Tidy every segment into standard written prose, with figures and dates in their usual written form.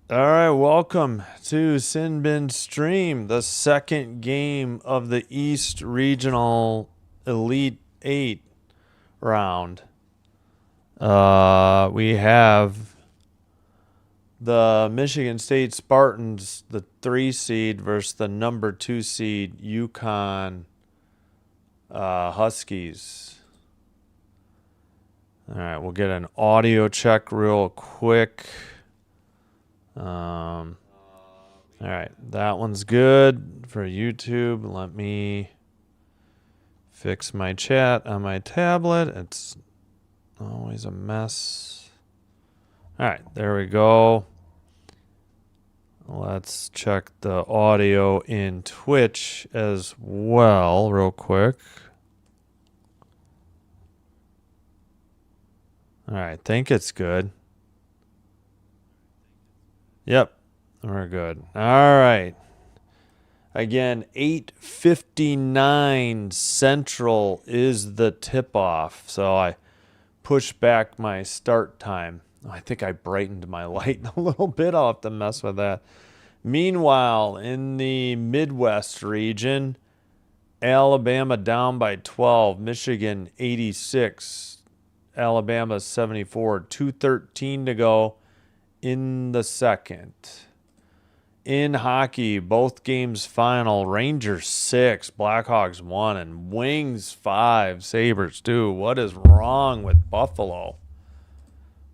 All right, welcome to Sin Bin Stream, the second game of the East Regional Elite 8 round. We have the Michigan State Spartans, the 3 seed, versus the number 2 seed Yukon Huskies. All right, we'll get an audio check real quick. All right, that one's good for YouTube. Let me fix my chat on my tablet. It's always a mess. All right, there we go. Let's check the audio in Twitch as well, real quick. All right, think it's good. Yep, we're good. All right. Again, 8:59 Central is the tip-off, so I pushed back my start time. I think I brightened my light a little bit. I'll have to mess with that. Meanwhile, in the Midwest region, Alabama down by 12, Michigan 86, Alabama 74, 2:13 to go in the second. In hockey, both games final. Rangers 6, Blackhawks 1, and Wings 5, Sabres 2. What is wrong with Buffalo?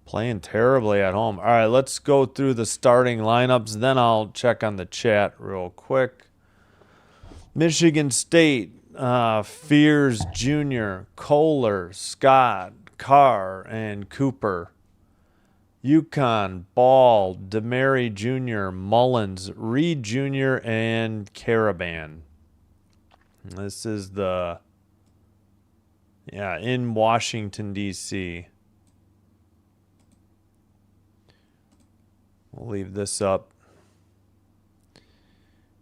Playing terribly at home. All right, let's go through the starting lineups. Then I'll check on the chat real quick. Michigan State, Fears Jr., Kohler, Scott, Carr, and Cooper. Yukon, Ball, DeMary Jr., Mullins, Reed Jr., and Caravan. This is in Washington, D.C. We'll leave this up.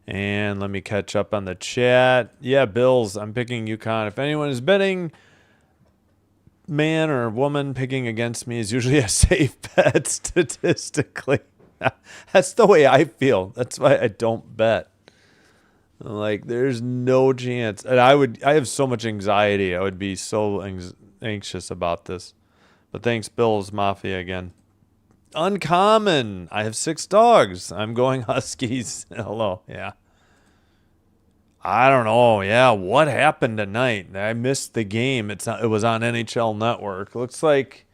And let me catch up on the chat. Yeah, Bills, I'm picking UConn. If anyone is betting, man or woman picking against me is usually a safe bet statistically. That's the way I feel. That's why I don't bet. Like, there's no chance. And I have so much anxiety. I would be so anxious about this. But thanks, Bills Mafia, again. Uncommon. I have 6 dogs. I'm going Huskies. Hello. Yeah. I don't know. Yeah, what happened tonight? I missed the game. It was on NHL Network. Looks like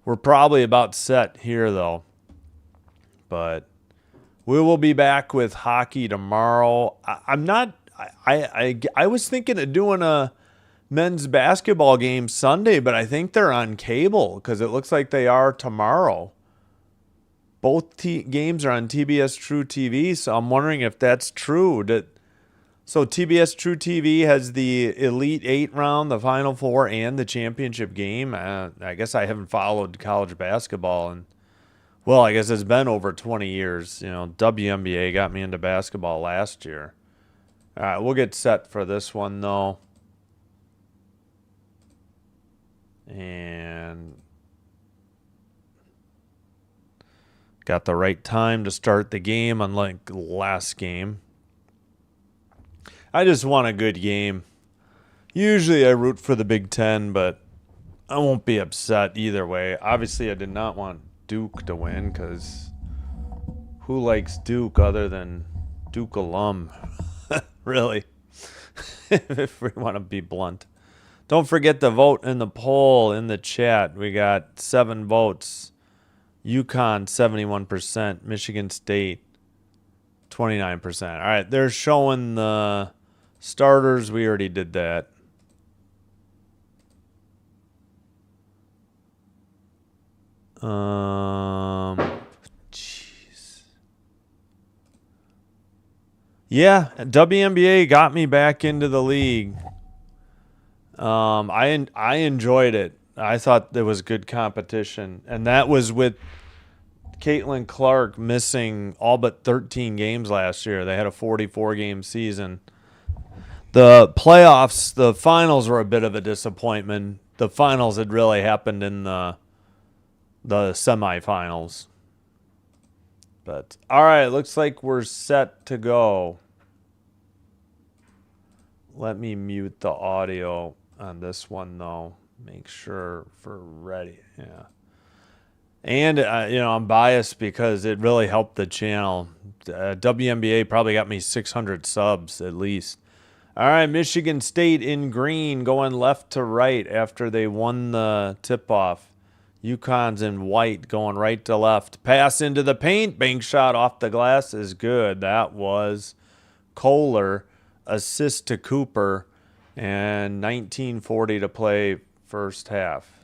we're probably about set here, though. But we will be back with hockey tomorrow. I was thinking of doing a men's basketball game Sunday, but I think they're on cable because it looks like they are tomorrow. Both games are on TBS True TV, so I'm wondering if that's true. So TBS True TV has the Elite 8 round, the Final Four, and the championship game. I guess I haven't followed college basketball, and well, I guess it's been over 20 years. You know, WNBA got me into basketball last year. All right, we'll get set for this one, though. And got the right time to start the game, unlike last game. I just want a good game. Usually I root for the Big Ten, but I won't be upset either way. Obviously, I did not want Duke to win because who likes Duke other than Duke alum? Really, if we want to be blunt. Don't forget to vote in the poll in the chat. We got 7 votes. UConn 71%, Michigan State 29%. All right, they're showing the starters. We already did that. Jeez. Yeah, WNBA got me back into the league. I enjoyed it. I thought there was good competition, and that was with Caitlin Clark missing all but 13 games last year. They had a 44-game season. The playoffs, the finals were a bit of a disappointment. The finals had really happened in the semifinals. But all right, looks like we're set to go. Let me mute the audio on this one though. Make sure for ready. Yeah. And, I'm biased because it really helped the channel. WNBA probably got me 600 subs at least. All right, Michigan State in green going left to right after they won the tip-off. UConn's in white going right to left. Pass into the paint. Bank shot off the glass is good. That was Kohler. Assist to Cooper. And 19:40 to play first half.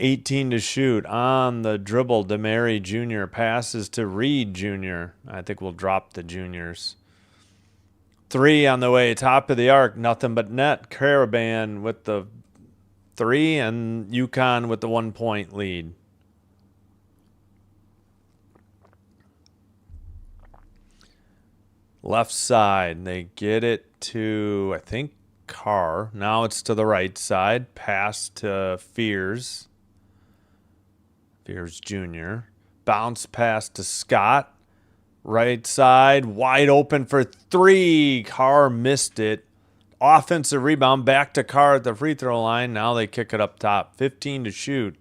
18 to shoot on the dribble. DeMary Jr. passes to Reed Jr. I think we'll drop the juniors. 3 on the way, top of the arc, nothing but net. Caravan with the 3 and Yukon with the 1-point lead. Left side, they get it to, I think, Carr. Now it's to the right side. Pass to Fears. Fears Jr. Bounce pass to Scott. Right side, wide open for 3. Carr missed it. Offensive rebound, back to Carr at the free throw line. Now they kick it up top. 15 to shoot.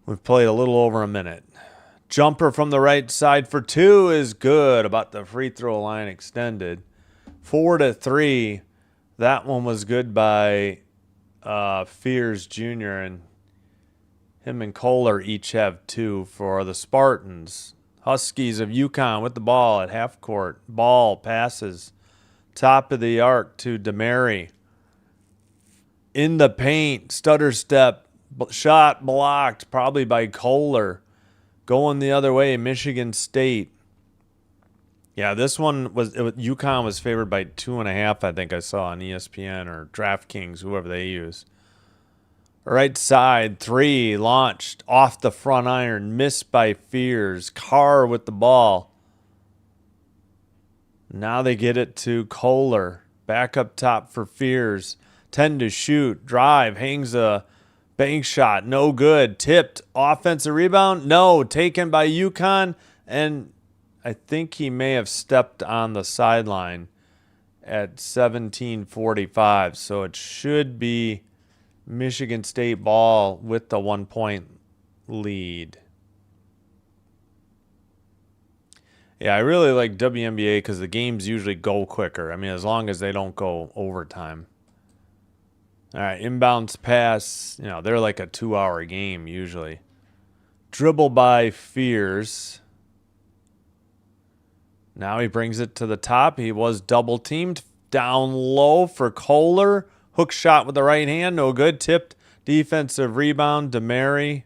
We've played a little over a minute. Jumper from the right side for 2 is good. About the free throw line extended. 4 to 3. That one was good by Fears Jr. And him and Kohler each have 2 for the Spartans. Huskies of Yukon with the ball at half court. Ball passes top of the arc to DeMary. In the paint, stutter step, shot blocked probably by Kohler. Going the other way, Michigan State. Yeah, this one Yukon was favored by 2.5. I think I saw on ESPN or DraftKings, whoever they use. Right side, 3, launched off the front iron, missed by Fears. Carr with the ball. Now they get it to Kohler. Back up top for Fears. 10 to shoot. Drive, hangs a bank shot. No good. Tipped. Offensive rebound. No. Taken by Yukon. And I think he may have stepped on the sideline at 17:45. So it should be Michigan State ball with the 1-point lead. Yeah, I really like WNBA because the games usually go quicker. I mean, as long as they don't go overtime. All right, inbounds pass. They're like a 2-hour game usually. Dribble by Fears. Now he brings it to the top. He was double teamed. Down low for Kohler. Hook shot with the right hand, no good. Tipped, defensive rebound, DeMary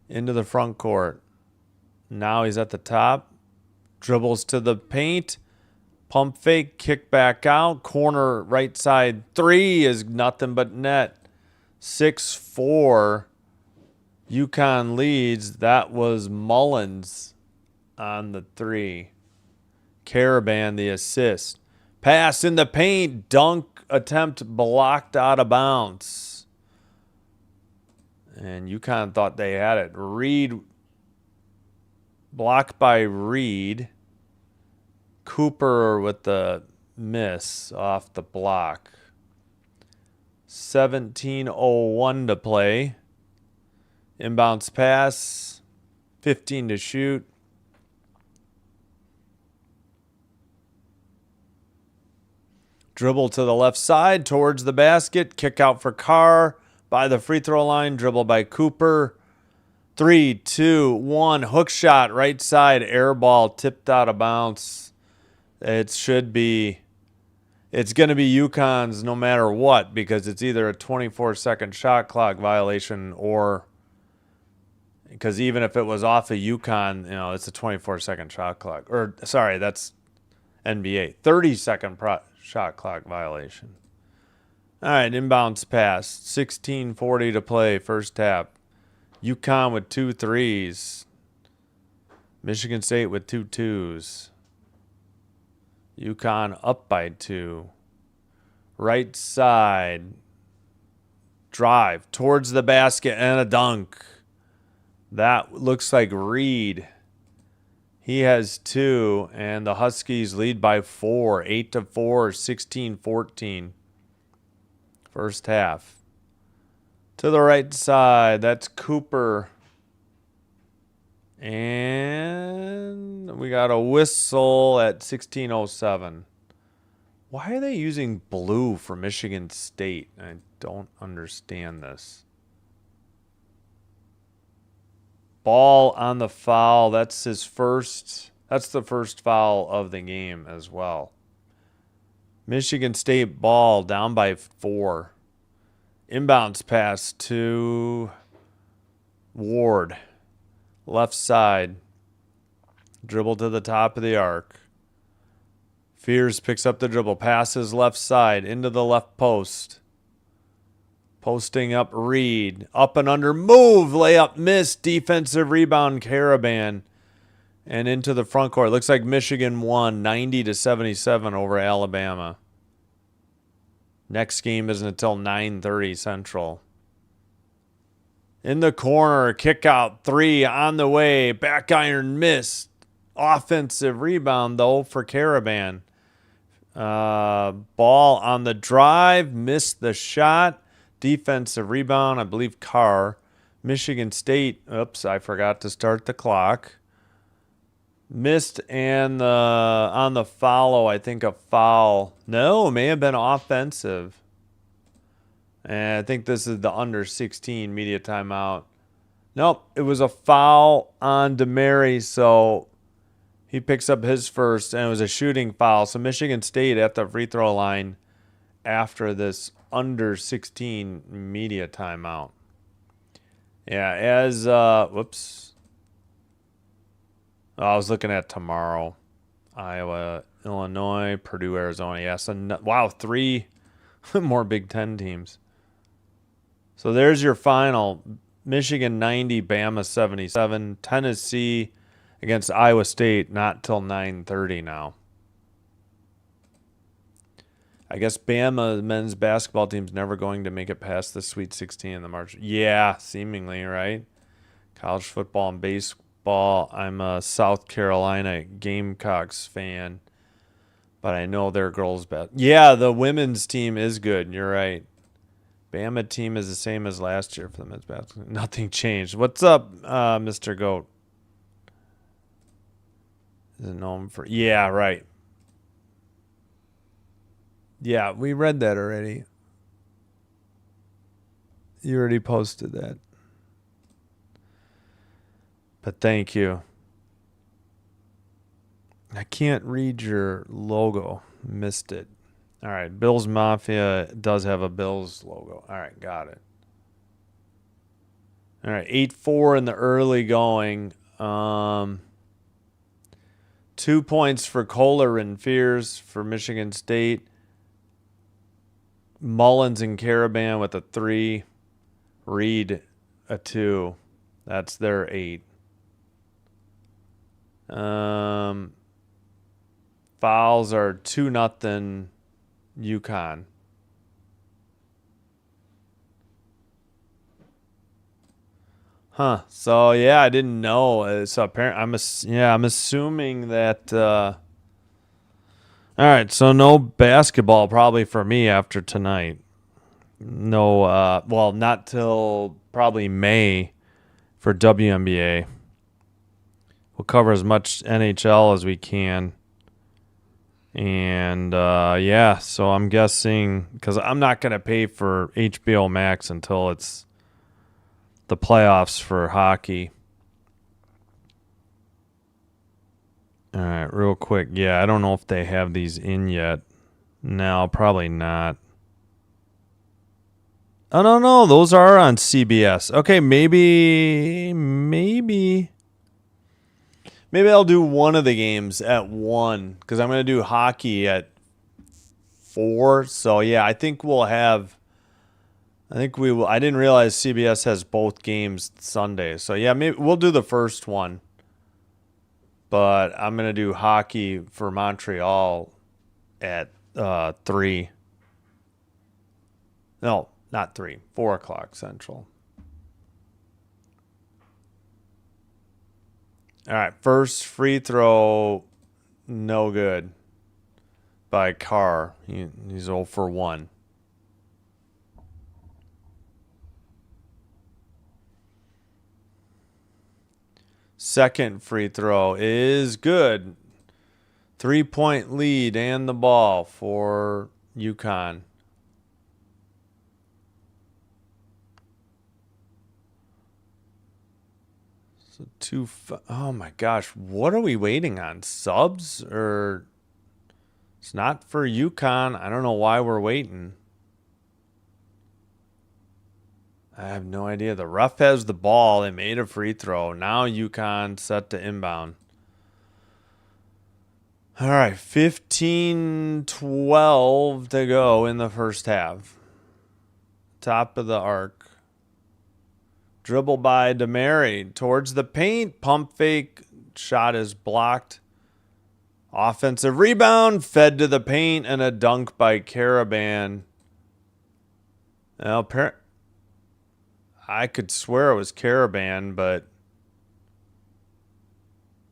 into the front court. Now he's at the top. Dribbles to the paint. Pump fake, kick back out. Corner right side 3 is nothing but net. 6-4. Yukon leads. That was Mullins on the 3. Caravan the assist. Pass in the paint. Dunk attempt blocked out of bounds. And UConn thought they had it. Reed, blocked by Reed. Cooper with the miss off the block. 17:01 to play. Inbounds pass. 15 to shoot. Dribble to the left side towards the basket. Kick out for Carr by the free throw line. Dribble by Cooper. 3, 2, 1. Hook shot right side. Air ball tipped out of bounds. It's going to be UConn's no matter what because it's either a 24-second shot clock violation or because even if it was off of Yukon, it's a 24-second shot clock. Or, sorry, that's NBA. 30-second shot clock violation. All right, inbounds pass. 16:40 to play, first half. UConn with 2 threes. Michigan State with 2 twos. UConn up by 2. Right side. Drive towards the basket and a dunk. That looks like Reed. He has 2, and the Huskies lead by 4. 8-4, 16-14. First half. To the right side, that's Cooper. And we got a whistle at 16:07. Why are they using blue for Michigan State? I don't understand this. Ball on the foul. That's his first. That's the first foul of the game as well. Michigan State ball down by 4. Inbounds pass to Ward. Left side. Dribble to the top of the arc. Fears picks up the dribble. Passes left side into the left post. Posting up Reed. Up and under. Move. Layup missed. Defensive rebound Caravan. And into the front court. Looks like Michigan won 90-77 over Alabama. Next game isn't until 9:30 Central. In the corner, kick out 3 on the way. Back iron missed. Offensive rebound, though, for Caravan. Ball on the drive. Missed the shot. Defensive rebound, I believe Carr. Michigan State, oops, I forgot to start the clock. Missed, and on the follow, I think a foul. No, it may have been offensive. And I think this is the under 16 media timeout. Nope, it was a foul on DeMary, so he picks up his first, and it was a shooting foul. So Michigan State at the free throw line after this under 16 media timeout. Yeah, as, whoops. I was looking at tomorrow. Iowa, Illinois, Purdue, Arizona. Yeah, so, wow, 3 more Big Ten teams. So there's your final. Michigan 90, Bama 77. Tennessee against Iowa State, not till 9:30 now. I guess Bama men's basketball team's never going to make it past the Sweet 16 in the March. Yeah, seemingly, right? College football and baseball. I'm a South Carolina Gamecocks fan, but I know their girls' yeah, the women's team is good. You're right. Bama team is the same as last year for the men's basketball. Nothing changed. What's up, Mr. Goat? Is it known for? Yeah, right. Yeah, we read that already. You already posted that. But thank you. I can't read your logo. Missed it. All right, Bills Mafia does have a Bills logo. All right, got it. All right, 8-4 in the early going. 2 points for Kohler and Fears for Michigan State. Mullins and Caravan with a 3. Reed a 2. That's their 8. Fouls are 2-0 UConn. Huh. So yeah, I didn't know. So apparently, I'm assuming that. All right. So no basketball probably for me after tonight. No. Well, not till probably May for WNBA. We'll cover as much NHL as we can. And, yeah, so I'm guessing, because I'm not going to pay for HBO Max until it's the playoffs for hockey. All right, real quick. Yeah, I don't know if they have these in yet. No, probably not. Oh, no, those are on CBS. Okay, maybe I'll do one of the games at 1 because I'm going to do hockey at 4. So, yeah, I think we will. I didn't realize CBS has both games Sunday. So, yeah, maybe we'll do the first one. But I'm going to do hockey for Montreal at 3. No, not 3. 4 o'clock Central. All right, first free throw, no good by Carr. He's 0 for 1. Second free throw is good. 3-point lead and the ball for UConn. So oh my gosh, what are we waiting on? Subs or it's not for UConn. I don't know why we're waiting. I have no idea. The ref has the ball. They made a free throw. Now UConn set to inbound. All right, 15-12 to go in the first half. Top of the arc. Dribble by DeMary towards the paint. Pump fake. Shot is blocked. Offensive rebound. Fed to the paint. And a dunk by Caravan. Now, I could swear it was Caravan, but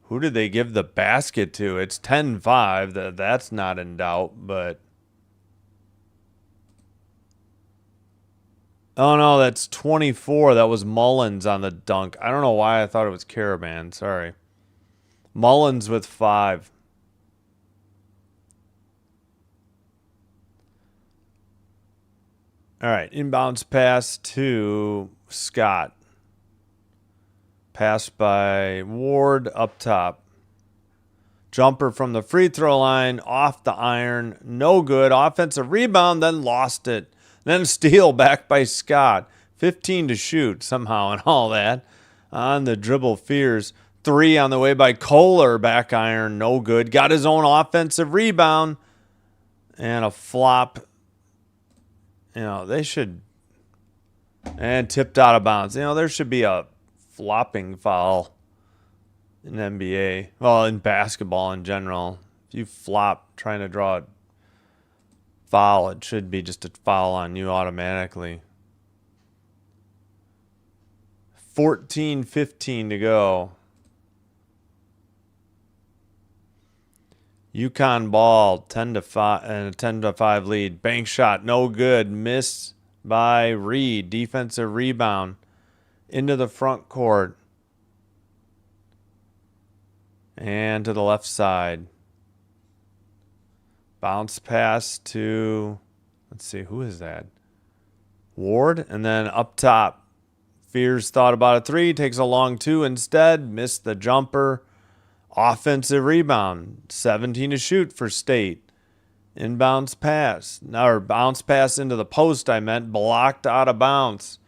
who did they give the basket to? It's 10-5. That's not in doubt, but... Oh, no, that's 24. That was Mullins on the dunk. I don't know why I thought it was Caravan. Sorry. Mullins with 5. All right, inbounds pass to Scott. Pass by Ward up top. Jumper from the free throw line, off the iron. No good. Offensive rebound, then lost it. Then steal back by Scott. 15 to shoot somehow and all that. On the dribble, Fears. 3 on the way by Kohler. Back iron, no good. Got his own offensive rebound. And a flop. You know, they should... And tipped out of bounds. You know, there should be a flopping foul in NBA. Well, in basketball in general. If you flop trying to draw a foul, it should be just a foul on you automatically. 14-15 to go. UConn ball, 10-5 and a 10-5 lead. Bank shot, no good. Miss by Reed. Defensive rebound into the front court and to the left side. Bounce pass to, let's see, who is that? Ward. And then up top, Fears thought about a 3, takes a long 2 instead, missed the jumper. Offensive rebound, 17 to shoot for State. Inbounds pass, or bounce pass into the post, I meant, blocked out of bounds.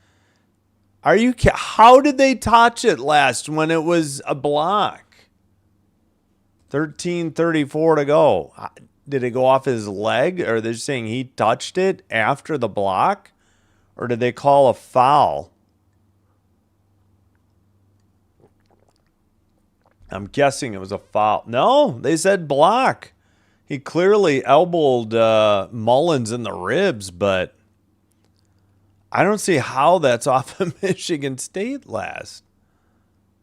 How did they touch it last when it was a block? 13:34 to go. Did it go off his leg? Or are they saying he touched it after the block? Or did they call a foul? I'm guessing it was a foul. No, they said block. He clearly elbowed Mullins in the ribs, but I don't see how that's off of Michigan State last.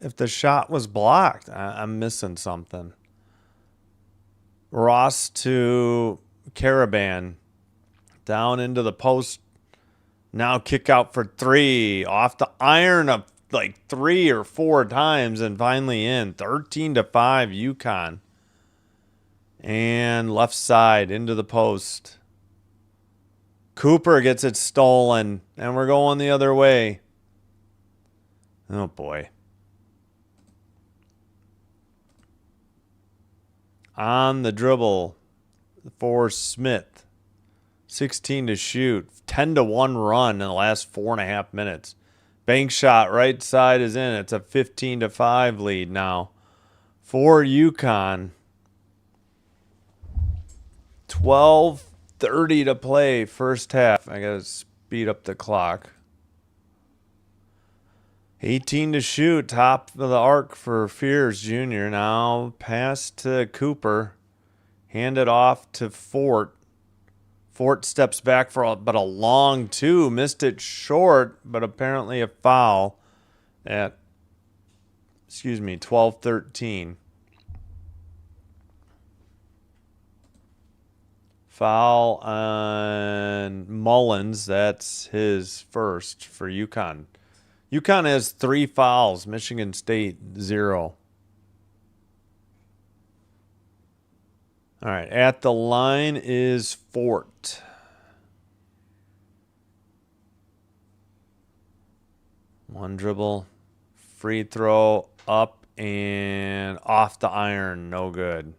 If the shot was blocked, I'm missing something. Ross to Caravan. Down into the post. Now kick out for 3. Off the iron of like 3 or 4 times and finally in. 13-5 UConn. And left side into the post. Cooper gets it stolen and we're going the other way. Oh boy. On the dribble for Smith. 16 to shoot. 10-1 run in the last 4.5 minutes. Bank shot right side is in. It's a 15-5 lead now for UConn. 12:30 to play first half. I got to speed up the clock. 18 to shoot. Top of the arc for Fears Jr. Now pass to Cooper. Hand it off to Fort. Fort steps back for but a long 2. Missed it short, but apparently a foul at 12-13. Foul on Mullins. That's his first for UConn. UConn has 3 fouls. Michigan State 0. All right. At the line is Fort. One dribble. Free throw up and off the iron. No good.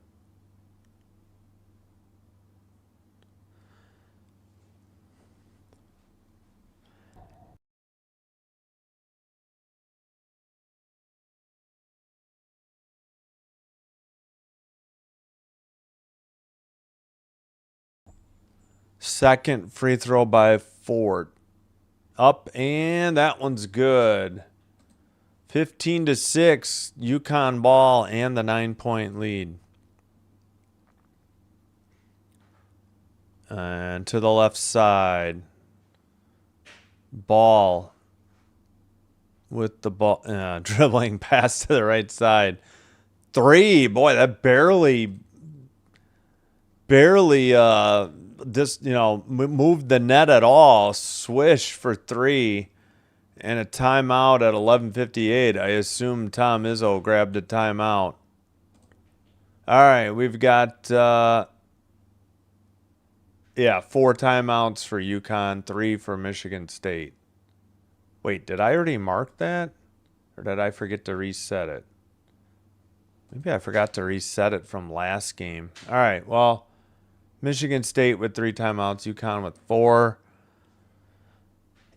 Second free throw by Fort. Up, and that one's good. 15-6, UConn ball and the 9-point lead. And to the left side. Ball with the ball, dribbling pass to the right side. 3, boy, that barely moved the net at all. Swish for 3, and a timeout at 11:58. I assume Tom Izzo grabbed a timeout. All right, we've got 4 timeouts for UConn, 3 for Michigan State. Wait, did I already mark that, or did I forget to reset it? Maybe I forgot to reset it from last game. All right, well, Michigan State with 3 timeouts, UConn with 4.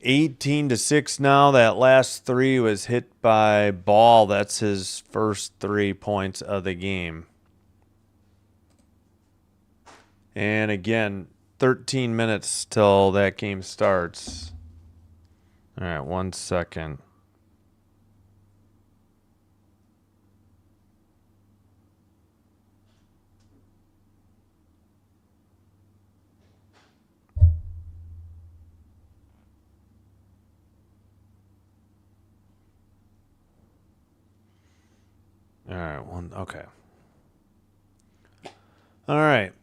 18-6 now. That last 3 was hit by Ball. That's his first 3 points of the game. And again, 13 minutes till that game starts. All right, 1 second. All right, okay. All right.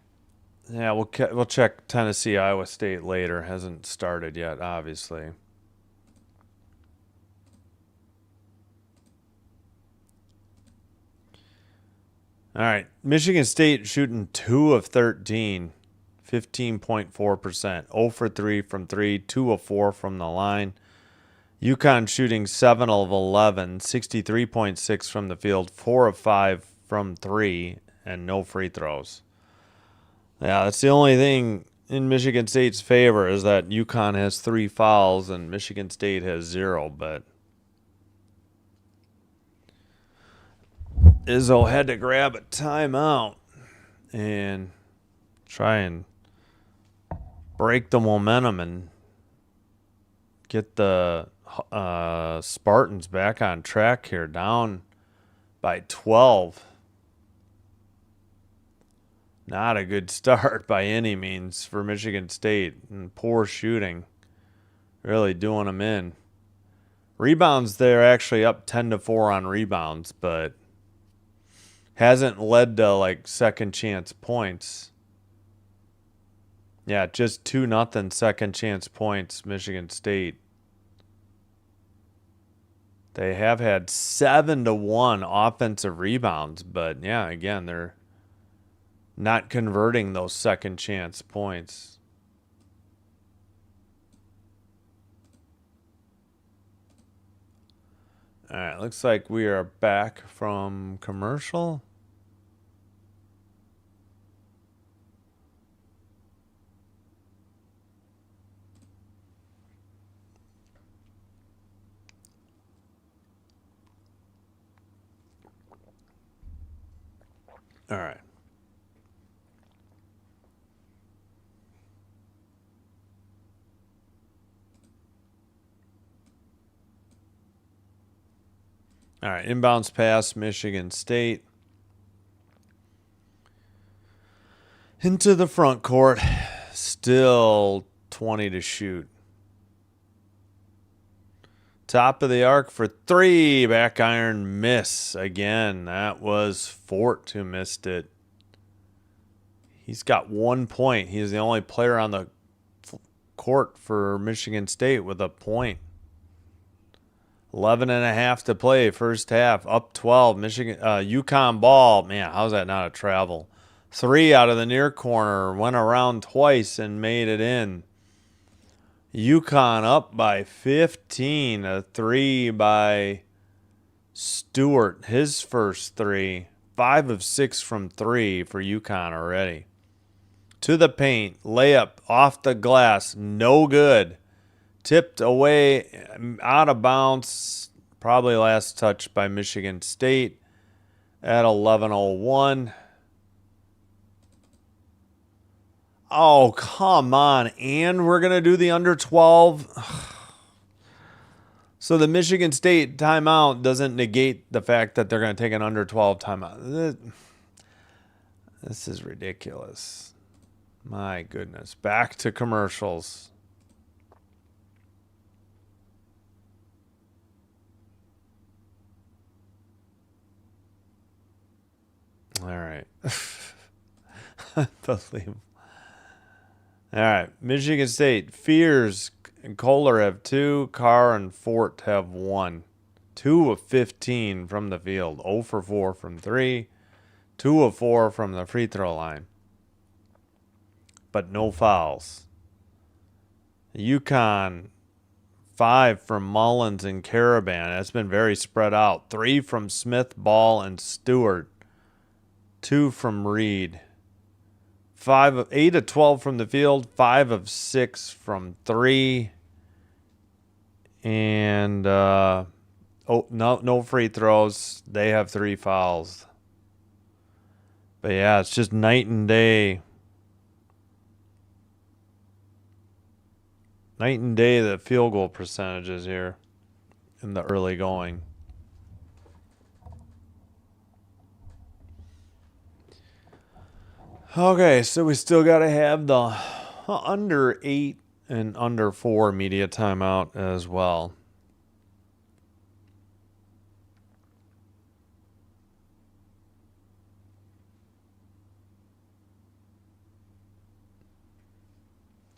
Yeah, we'll check Tennessee, Iowa State later. Hasn't started yet, obviously. All right, Michigan State shooting 2 of 13, 15.4%. 0 for 3 from 3, 2 of 4 from the line. UConn shooting 7 of 11, 63.6 from the field, 4 of 5 from 3, and no free throws. Yeah, that's the only thing in Michigan State's favor is that UConn has 3 fouls and Michigan State has 0, but Izzo had to grab a timeout and try and break the momentum and get the Spartans back on track here, down by 12. Not a good start by any means for Michigan State, and poor shooting really doing them in. Rebounds, they're actually up 10-4 on rebounds, but hasn't led to like second chance points. Yeah, just 2-0 second chance points, Michigan State. They have had 7-1 offensive rebounds, but yeah, again, they're not converting those second chance points. All right, looks like we are back from commercial. All right. All right, inbounds pass, Michigan State. Into the front court. Still 20 to shoot. Top of the arc for 3. Back iron miss again. That was Fort who missed it. He's got 1 point. He's the only player on the court for Michigan State with a point. 11.5 to play, first half. Up 12. Michigan, UConn ball. Man, how's that not a travel? 3 out of the near corner. Went around twice and made it in. UConn up by 15. A 3 by Stewart. His first 3. 5 of 6 from 3 for UConn already. To the paint. Layup off the glass. No good. Tipped away, out of bounds. Probably last touch by Michigan State at 11:01. Oh, come on. And we're going to do the under 12. So the Michigan State timeout doesn't negate the fact that they're going to take an under 12 timeout. This is ridiculous. My goodness. Back to commercials. All right. Unbelievable. All right. Michigan State. Fears and Kohler have 2. Carr and Fort have 1. 2 of 15 from the field. 0 for 4 from 3. 2 of 4 from the free throw line. But no fouls. UConn, 5 from Mullins and Caravan. That's been very spread out. 3 from Smith, Ball, and Stewart. 2 from Reed. 8 of 12 from the field. 5 of 6 from 3. And no free throws. They have 3 fouls. But yeah, it's just night and day. Night and day the field goal percentages here in the early going. Okay, so we still got to have the under 8 and under 4 media timeout as well.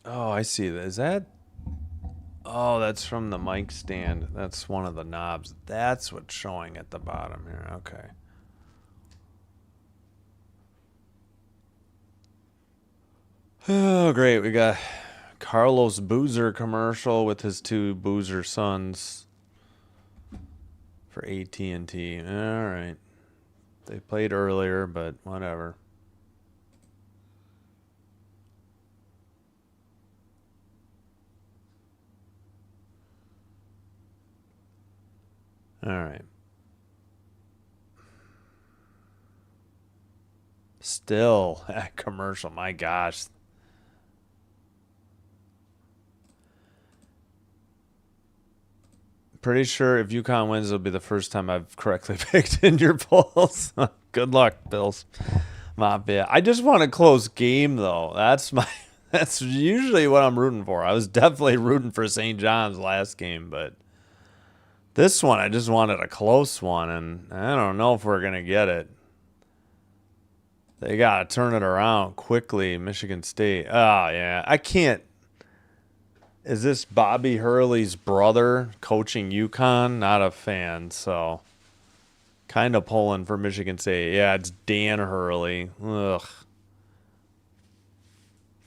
Oh, I see. Is that? Oh, that's from the mic stand. That's one of the knobs. That's what's showing at the bottom here. Okay. Oh, great. We got Carlos Boozer commercial with his 2 Boozer sons for AT&T. All right. They played earlier, but whatever. All right. Still a commercial. My gosh. Pretty sure if UConn wins, it'll be the first time I've correctly picked in your polls. Good luck, Bills. Mafia. I just want a close game, though. That's usually what I'm rooting for. I was definitely rooting for St. John's last game, but this one, I just wanted a close one, and I don't know if we're going to get it. They got to turn it around quickly, Michigan State. Oh, yeah. I can't. Is this Bobby Hurley's brother coaching UConn? Not a fan, so kind of pulling for Michigan State. Yeah, it's Dan Hurley. Ugh.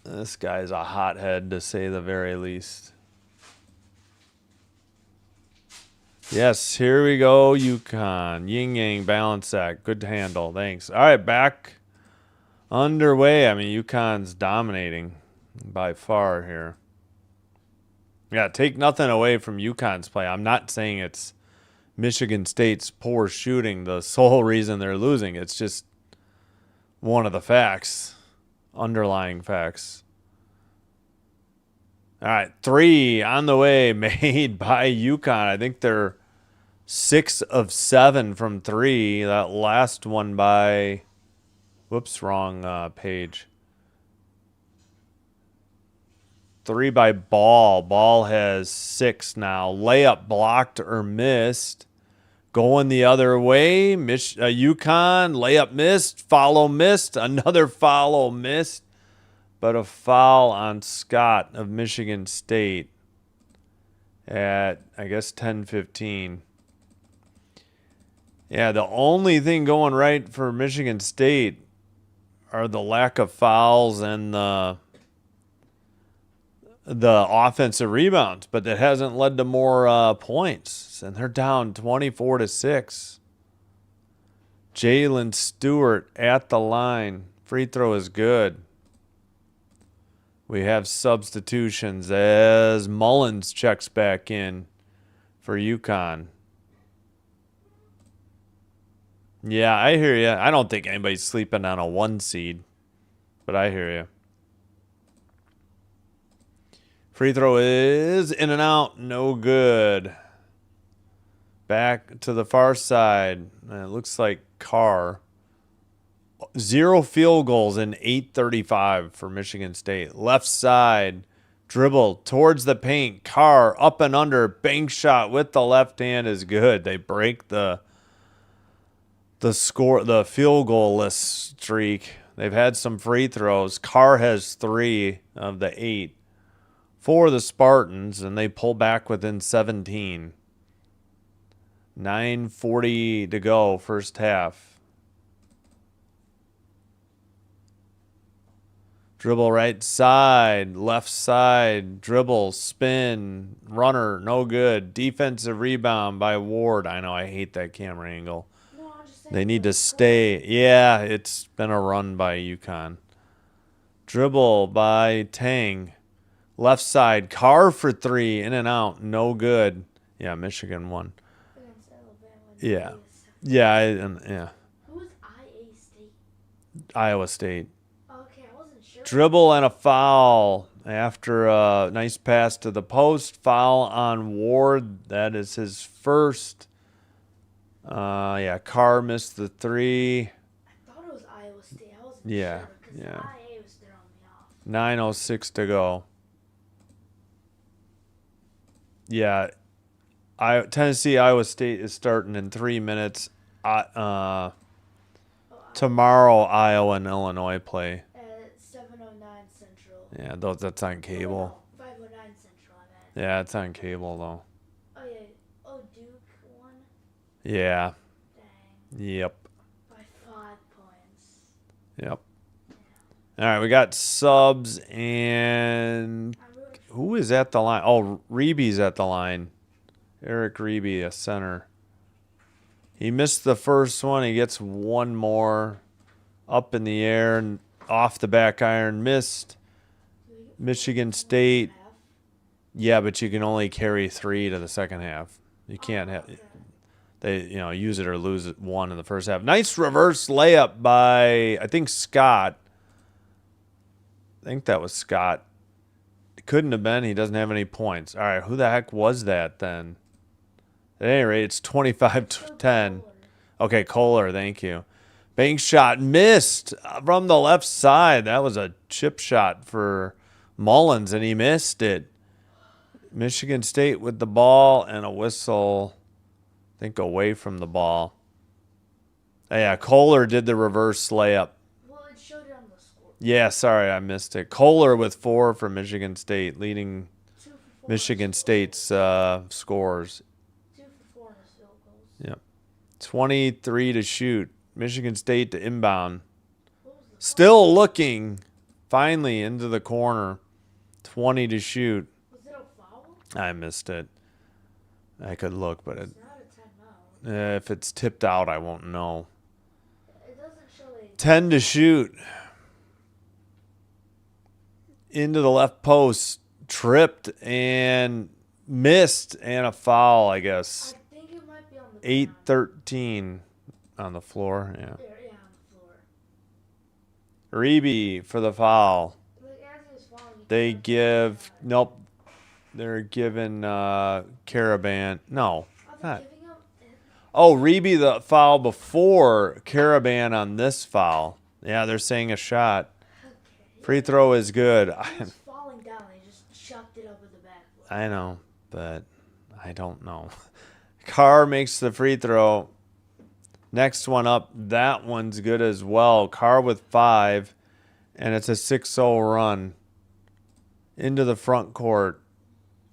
This guy's a hothead, to say the very least. Yes, here we go, UConn. Yin Yang balance act. Good handle. Thanks. All right, back underway. I mean, UConn's dominating by far here. Yeah, take nothing away from UConn's play. I'm not saying it's Michigan State's poor shooting the sole reason they're losing. It's just one of the facts, underlying facts. All right, 3 on the way made by UConn. I think they're 6 of 7 from 3. That last one by, whoops, wrong page. 3 by Ball. Ball has 6 now. Layup blocked or missed. Going the other way. Yukon. Layup missed. Follow missed. Another follow missed. But a foul on Scott of Michigan State at, I guess, 10:15. Yeah, the only thing going right for Michigan State are the lack of fouls and the offensive rebounds, but that hasn't led to more points. And they're down 24-6. Jalen Stewart at the line. Free throw is good. We have substitutions as Mullins checks back in for UConn. Yeah, I hear you. I don't think anybody's sleeping on a 1 seed, but I hear you. Free throw is in and out. No good. Back to the far side. It looks like Carr. 0 field goals in 8:35 for Michigan State. Left side. Dribble towards the paint. Carr up and under. Bank shot with the left hand is good. They break the field goal-less streak. They've had some free throws. Carr has 3 of the 8 for the Spartans, and they pull back within 17. 9:40 to go, first half. Dribble right side, left side, dribble, spin, runner, no good. Defensive rebound by Ward. I know, I hate that camera angle. They need to stay. Yeah, it's been a run by UConn. Dribble by Tang. Left side. Carr for 3. In and out. No good. Yeah, Michigan won. Yeah. Yeah. Who was IA State? Iowa State. Okay, I wasn't sure. Dribble and a foul after a nice pass to the post. Foul on Ward. That is his first. Carr missed the 3. I thought it was Iowa State. I wasn't Yeah, sure because yeah. IA was throwing me off. 9:06 to go. Yeah, Tennessee Iowa State is starting in 3 minutes. Tomorrow Iowa and Illinois play. At 7:09 Central. Yeah, that's on cable. 5:09 Central. Yeah, it's on cable though. Oh yeah. Oh, Duke won. Yeah. Dang. Yep. By 5 points. Yep. All right, we got subs and who is at the line? Oh, Reeby's at the line. Eric Reeby, a center. He missed the first one. He gets one more up in the air and off the back iron. Missed. Michigan State. Yeah, but you can only carry 3 to the second half. You can't have they use it or lose it 1 in the first half. Nice reverse layup by I think Scott. I think that was Scott. It couldn't have been. He doesn't have any points. All right, who the heck was that then? At any rate, it's 25-10. Okay, Kohler, thank you. Bank shot missed from the left side. That was a chip shot for Mullins, and he missed it. Michigan State with the ball and a whistle, I think, away from the ball. Yeah, Kohler did the reverse layup. Well, it showed it on the score. Yeah, sorry, I missed it. Kohler with 4 for Michigan State, leading Michigan State's scores. 2 for 4 in his field goals. Yep. 23 to shoot. Michigan State to inbound. Still looking. Finally into the corner. 20 to shoot. Was it a foul? I missed it. I could look, but It's not a timeout. if it's tipped out, I won't know. It doesn't show a 10 to shoot. Into the left post. Tripped and missed and a foul, I guess. I think it might be on the 8-13 on the floor. Yeah. Yeah, on the floor. Reeby for the foul. Like, as he was falling, he They kept- give nope. They're giving Caravan. No. Are they Not. giving up? Oh, Reeby the foul before Caravan on this foul. Yeah, they're saying a shot. Okay. Free throw is good. He was falling down. They just I know, but I don't know. Carr makes the free throw. Next one up, that one's good as well. Carr with 5, and it's a 6-0 run into the front court.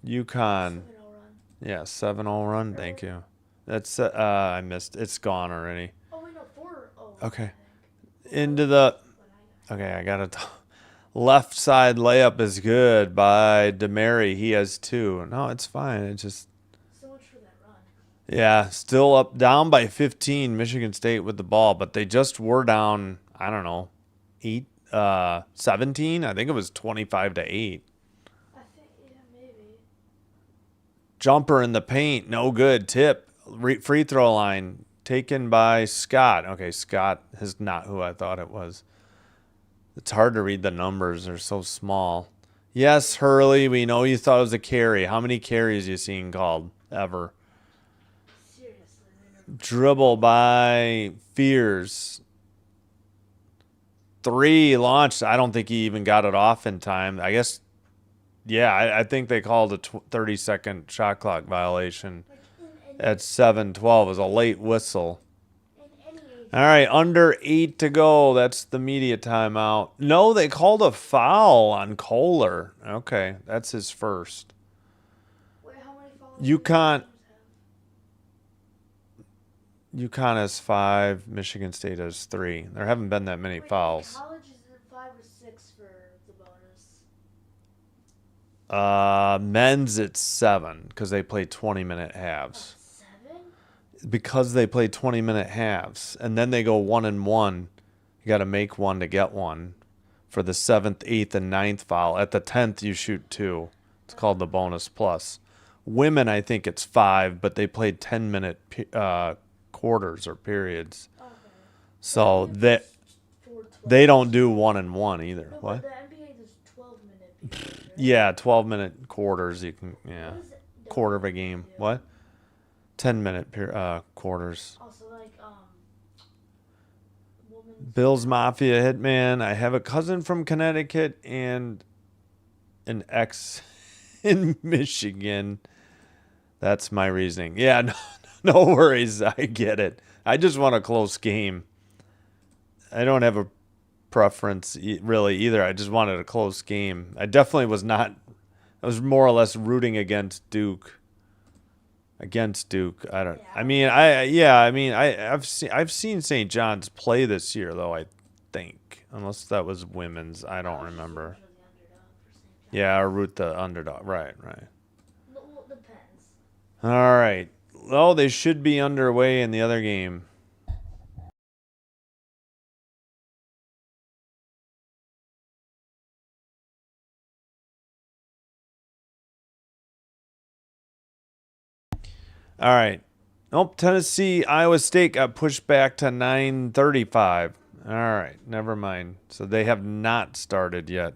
Yukon. 7-0 run. Yeah, 7-0 run. Thank you. That's I missed. It's gone already. Oh, wait, no, 4-0. Okay. Into the. Okay, I got it. Left side layup is good by DeMary. He has 2. No, it's fine. It's just. So much for that run. Yeah, still up, down by 15, Michigan State with the ball, but they just were down, I don't know, 17? I think it was 25-8. I think, yeah, maybe. Jumper in the paint, no good. Tip, free throw line, taken by Scott. Okay, Scott is not who I thought it was. It's hard to read the numbers. They're so small. Yes, Hurley, we know you thought it was a carry. How many carries you seen called ever? Dribble by Fears. 3 launched. I don't think he even got it off in time. I guess, yeah, I think they called a 30-second shot clock violation at 7:12. It was a late whistle. All right, under 8 to go. That's the media timeout. No, they called a foul on Kohler. Okay, that's his first. Wait, how many fouls UConn has 5. Michigan State has 3. There haven't been that many fouls. College is it 5 or 6 for the bonus? Men's it's 7 because they play 20-minute halves. 7? Because they play 20-minute halves, and then they go 1 and 1. You got to make one to get one for the 7th, 8th, and 9th foul. At the 10th, you shoot 2. It's called the bonus plus. Women, I think it's 5, but they played 10-minute quarters or periods. Okay. So they don't do 1 and 1 either. No, What? but the NBA does 12-minute periods, right? Yeah, 12-minute quarters. You can, yeah, What does quarter of a WNBA game. do? What? 10-minute quarters. Also, like, women's... Bill's Mafia Hitman. I have a cousin from Connecticut and an ex in Michigan. That's my reasoning. Yeah, no worries. I get it. I just want a close game. I don't have a preference really either. I just wanted a close game. I definitely was not. I was more or less rooting against Duke. Against Duke. I don't. I mean, I've seen St. John's play this year though. I think unless that was women's. I don't remember. Yeah, or root the underdog. Right. Well, depends. All right. Well, they should be underway in the other game. All right. Nope. Tennessee, Iowa State got pushed back to 9:35. All right. Never mind. So they have not started yet.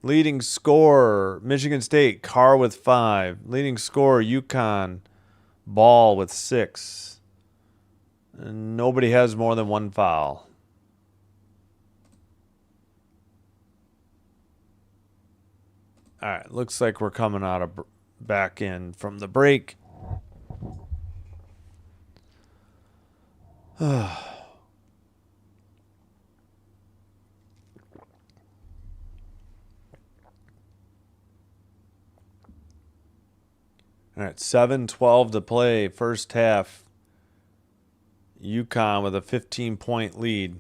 Leading scorer, Michigan State, Carr with 5. Leading scorer, Yukon, Ball with 6. And nobody has more than 1 foul. All right, looks like we're coming out of back in from the break. All right, 7:12 to play, first half. UConn with a 15-point lead.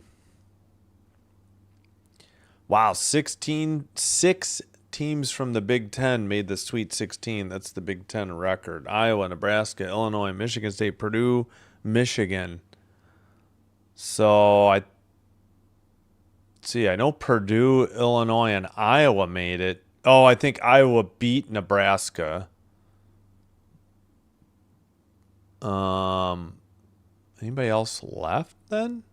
Wow, 6 teams from the Big Ten made the Sweet 16. That's the Big Ten record. Iowa, Nebraska, Illinois, Michigan State, Purdue, Michigan. So I know Purdue, Illinois, and Iowa made it. Oh, I think Iowa beat Nebraska. Anybody else left then?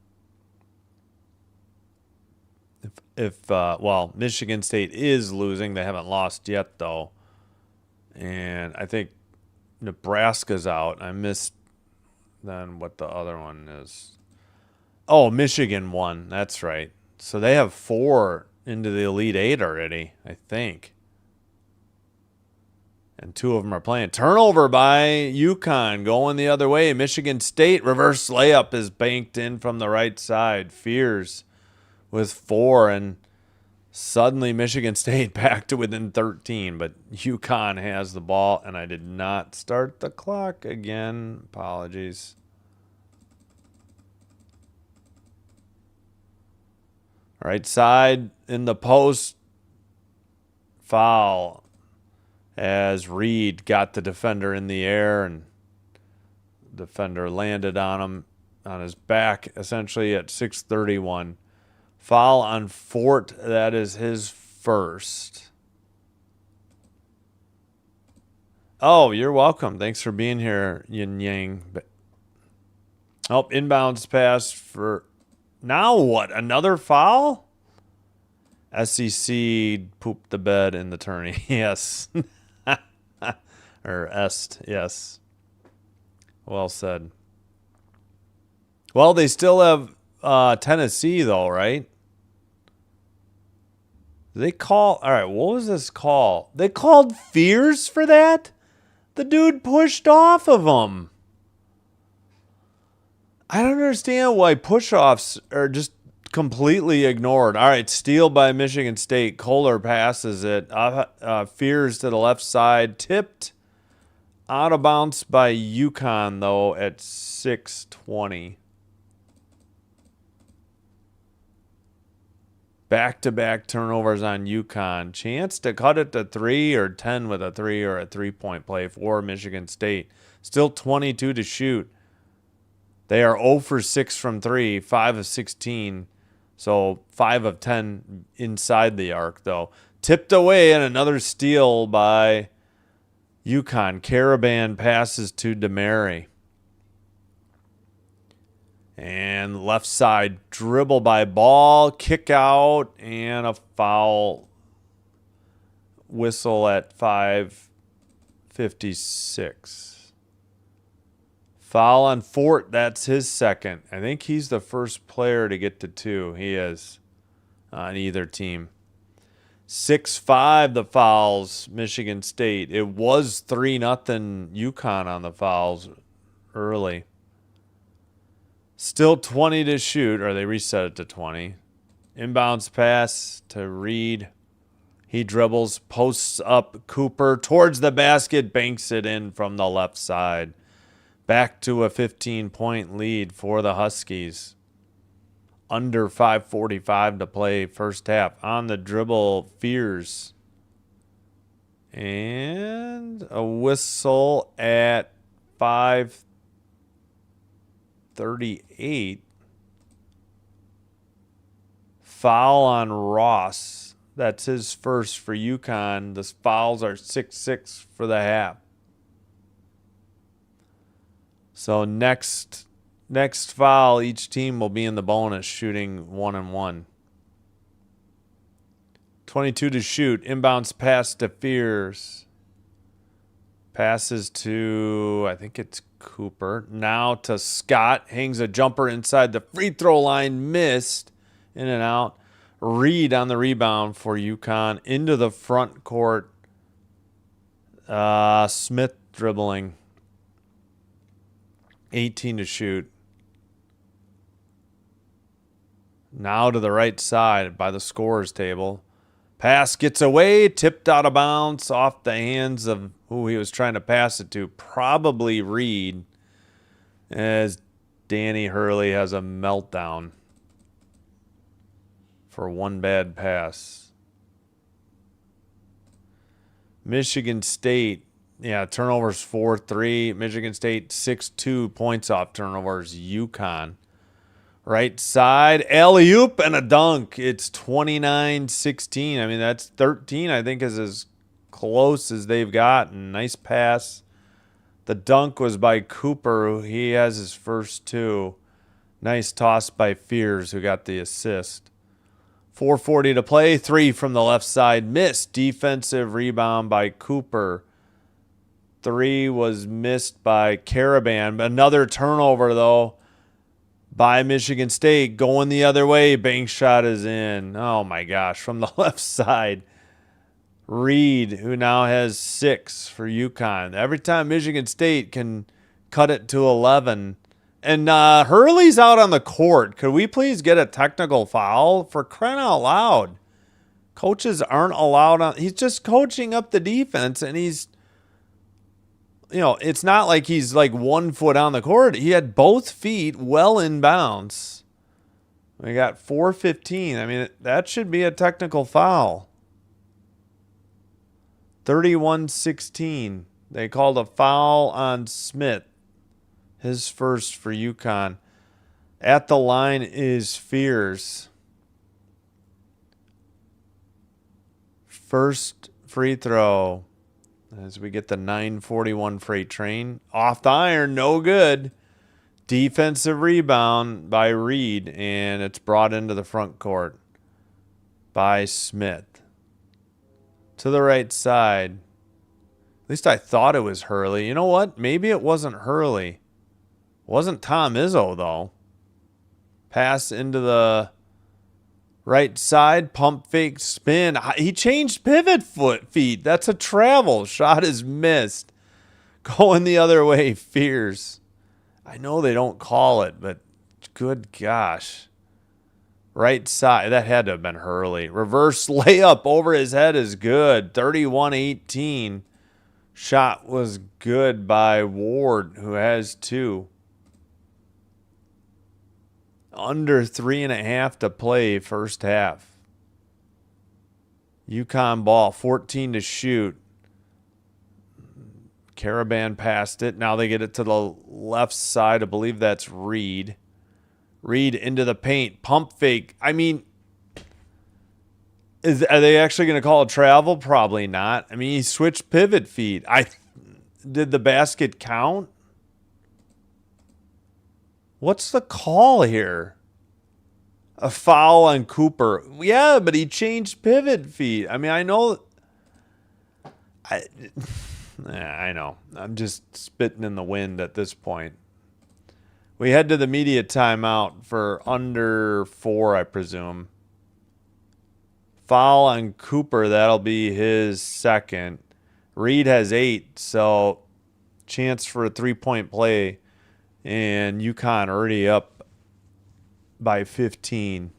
Well, Michigan State is losing. They haven't lost yet though. And I think Nebraska's out. I missed then what the other one is. Oh, Michigan won. That's right. So they have 4 into the Elite 8 already, I think. And 2 of them are playing. Turnover by UConn going the other way. Michigan State reverse layup is banked in from the right side. Fears with 4, and suddenly Michigan State back to within 13. But UConn has the ball, and I did not start the clock again. Apologies. Right side in the post. Foul as Reed got the defender in the air, and the defender landed on him on his back essentially at 6:31. Foul on Fort. That is his first. Oh, you're welcome. Thanks for being here, Yin Yang. Oh, inbounds pass for... Now what? Another foul? SEC pooped the bed in the tourney. Yes. Or est. Yes. Well said. Well, they still have Tennessee, though, right? They call... All right, what was this call? They called Fears for that? The dude pushed off of him. I don't understand why push-offs are just completely ignored. All right, steal by Michigan State. Kohler passes it. Fears to the left side. Tipped out of bounds by Yukon, though, at 6:20. Back-to-back turnovers on Yukon. Chance to cut it to 3 or 10 with a 3 or a 3-point play for Michigan State. Still 22 to shoot. They are 0 for 6 from 3, 5 of 16. So 5 of 10 inside the arc, though. Tipped away, and another steal by UConn. Caravan passes to DeMary. And left side dribble by Ball, kick out, and a foul whistle at 5:56. Foul on Fort, that's his second. I think he's the first player to get to 2. He is on either team. 6-5 the fouls, Michigan State. It was 3-0 UConn on the fouls early. Still 20 to shoot, or they reset it to 20. Inbounds pass to Reed. He dribbles, posts up Cooper towards the basket, banks it in from the left side. Back to a 15-point lead for the Huskies. Under 5:45 to play first half. On the dribble, Fears. And a whistle at 5:38. Foul on Ross. That's his first for UConn. The fouls are 6-6 for the half. So next foul, each team will be in the bonus, shooting 1-1. 22 to shoot. Inbounds pass to Fears. Passes to, I think it's Cooper. Now to Scott. Hangs a jumper inside the free throw line. Missed. In and out. Reed on the rebound for UConn. Into the front court. Smith dribbling. 18 to shoot. Now to the right side by the scorer's table. Pass gets away, tipped out of bounds off the hands of who he was trying to pass it to. Probably Reed, as Danny Hurley has a meltdown for one bad pass. Michigan State. Yeah, turnovers 4-3. Michigan State 6-2 points off turnovers. UConn. Right side, alley-oop and a dunk. It's 29-16. I mean, that's 13, I think, is as close as they've gotten. Nice pass. The dunk was by Cooper. He has his first 2. Nice toss by Fears, who got the assist. 4:40 to play. 3 from the left side. Missed. Defensive rebound by Cooper. 3 was missed by Caravan. Another turnover, though, by Michigan State. Going the other way. Bank shot is in. Oh, my gosh. From the left side. Reed, who now has 6 for UConn. Every time Michigan State can cut it to 11. And Hurley's out on the court. Could we please get a technical foul? For crying out loud. Coaches aren't allowed on. He's just coaching up the defense, and he's, it's not like he's like 1 foot on the court. He had both feet well in bounds. We got 4:15. I mean, that should be a technical foul. 31-16. They called a foul on Smith. His first for UConn. At the line is Fears. First free throw as we get the 9:41 freight train. Off the iron, no good. Defensive rebound by Reed, and it's brought into the front court by Smith. To the right side. At least I thought it was Hurley. You know what? Maybe it wasn't Hurley. Wasn't Tom Izzo, though. Pass into the right side. Pump fake spin. He changed pivot feet. That's a travel. Shot is missed. Going the other way. Fears. I know they don't call it, but good gosh. Right side. That had to have been Hurley. Reverse layup over his head is good. 31-18. Shot was good by Ward, who has 2. Under 3.5 to play first half. UConn ball, 14 to shoot. Caravan passed it. Now they get it to the left side. I believe that's Reed. Reed into the paint. Pump fake. I mean, are they actually going to call it travel? Probably not. I mean, he switched pivot feet. Did the basket count? What's the call here? A foul on Cooper. Yeah, but he changed pivot feet. I mean, I know. I know. I'm just spitting in the wind at this point. We head to the media timeout for under 4, I presume. Foul on Cooper. That'll be his second. Reed has 8, so chance for a 3-point play. And UConn already up by 15.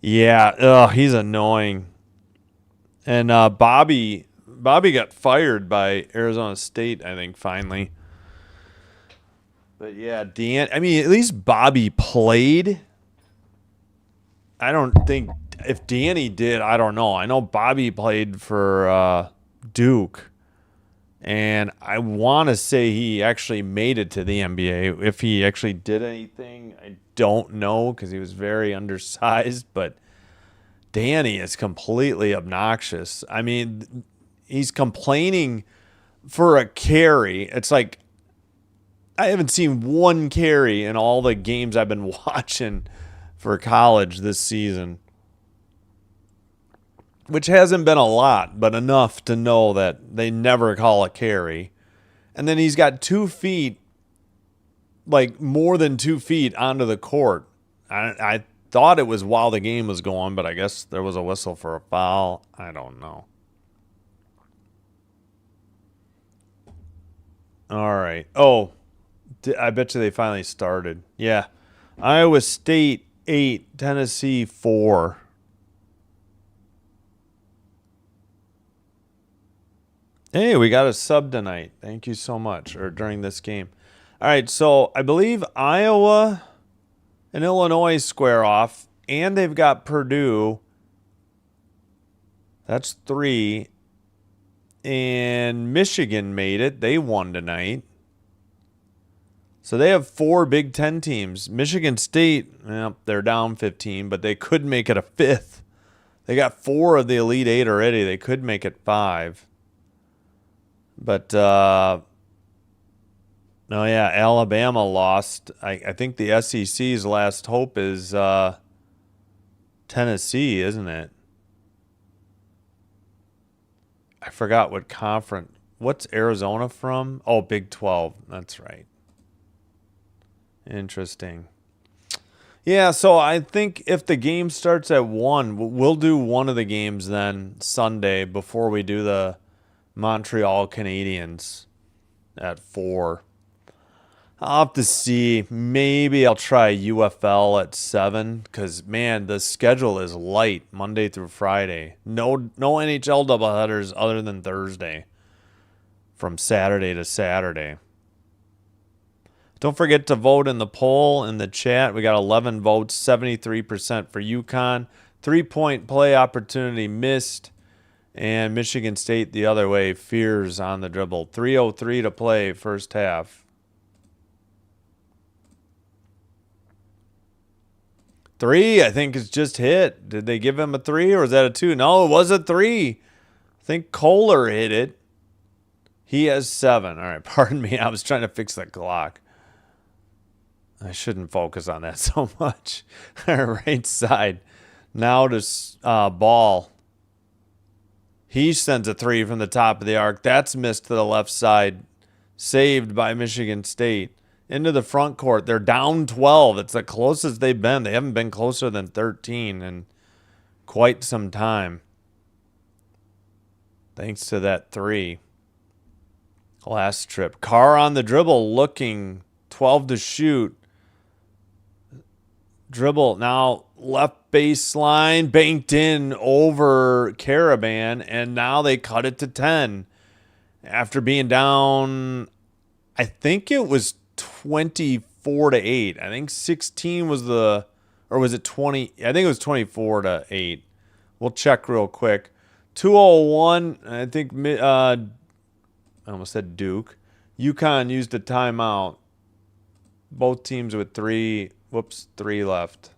Yeah, he's annoying. And Bobby got fired by Arizona State, I think, finally. But yeah, at least Bobby played. I don't think if Danny did, I don't know. I know Bobby played for Duke. And I want to say he actually made it to the NBA. If he actually did anything, I don't know because he was very undersized. But Danny is completely obnoxious. I mean, he's complaining for a carry. It's like I haven't seen one carry in all the games I've been watching for college this season. Which hasn't been a lot, but enough to know that they never call a carry. And then he's got 2 feet, like more than 2 feet onto the court. I thought it was while the game was going, but I guess there was a whistle for a foul. I don't know. All right. Oh, I bet you they finally started. Yeah. Iowa State 8, Tennessee 4. Hey, we got a sub tonight. Thank you so much, or during this game. All right, so I believe Iowa and Illinois square off, and they've got Purdue. That's 3. And Michigan made it. They won tonight. So they have 4 Big Ten teams. Michigan State, well, they're down 15, but they could make it a 5th. They got 4 of the Elite 8 already. They could make it 5. But, Alabama lost. I think the SEC's last hope is Tennessee, isn't it? I forgot what conference. What's Arizona from? Oh, Big 12. That's right. Interesting. Yeah, so I think if the game starts at 1, we'll do one of the games then Sunday before we do the Montreal Canadiens at 4. I'll have to see. Maybe I'll try UFL at 7 because, man, the schedule is light Monday through Friday. No NHL doubleheaders other than Thursday from Saturday to Saturday. Don't forget to vote in the poll in the chat. We got 11 votes, 73% for UConn. 3-point play opportunity missed. And Michigan State the other way, fears on the dribble. 3:03 to play, first half. 3, I think, is just hit. Did they give him a 3 or was that a 2? No, it was a 3. I think Kohler hit it. He has 7. All right, pardon me. I was trying to fix the clock. I shouldn't focus on that so much. Right side. Now to Ball. He sends a 3 from the top of the arc. That's missed to the left side. Saved by Michigan State. Into the front court. They're down 12. It's the closest they've been. They haven't been closer than 13 in quite some time. Thanks to that 3. Last trip. Carr on the dribble looking 12 to shoot. Dribble now left baseline, banked in over Caravan, and now they cut it to 10 after being down. I think it was 24 to 8. I think 16 was or was it 20? I think it was 24 to 8. We'll check real quick. 2:01. I think I almost said Duke. UConn used a timeout. Both teams with 3 left.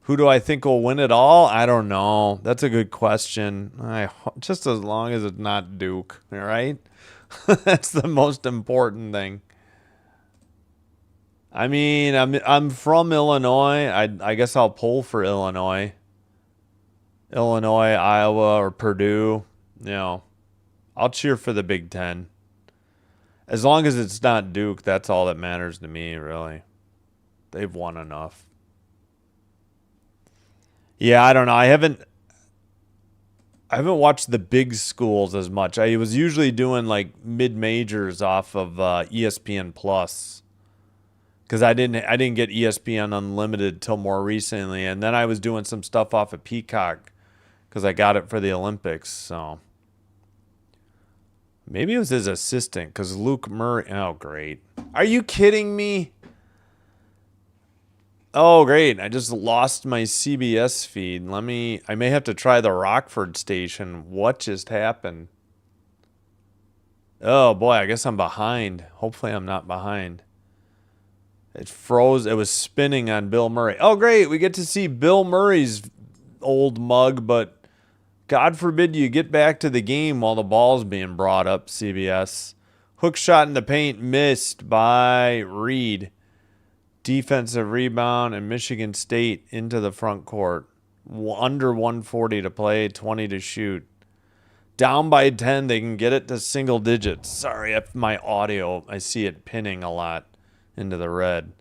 Who do I think will win it all? I don't know. That's a good question. Just as long as it's not Duke, all right? That's the most important thing. I mean, I'm from Illinois. I guess I'll pull for Illinois. Illinois, Iowa, or Purdue. I'll cheer for the Big Ten. As long as it's not Duke, that's all that matters to me, really. They've won enough. Yeah, I don't know. I haven't watched the big schools as much. I was usually doing like mid-majors off of ESPN Plus because I didn't get ESPN Unlimited till more recently, and then I was doing some stuff off of Peacock because I got it for the Olympics. So maybe it was his assistant because Luke Murray. Oh, great! Are you kidding me? Oh, great. I just lost my CBS feed. I may have to try the Rockford station. What just happened? Oh, boy, I guess I'm behind. Hopefully I'm not behind. It froze. It was spinning on Bill Murray. Oh, great. We get to see Bill Murray's old mug, but God forbid you get back to the game while the ball's being brought up, CBS. Hook shot in the paint missed by Reed. Defensive rebound, and Michigan State into the front court. Under 140 to play, 20 to shoot. Down by 10, they can get it to single digits. Sorry, if my audio, I see it pinning a lot into the red.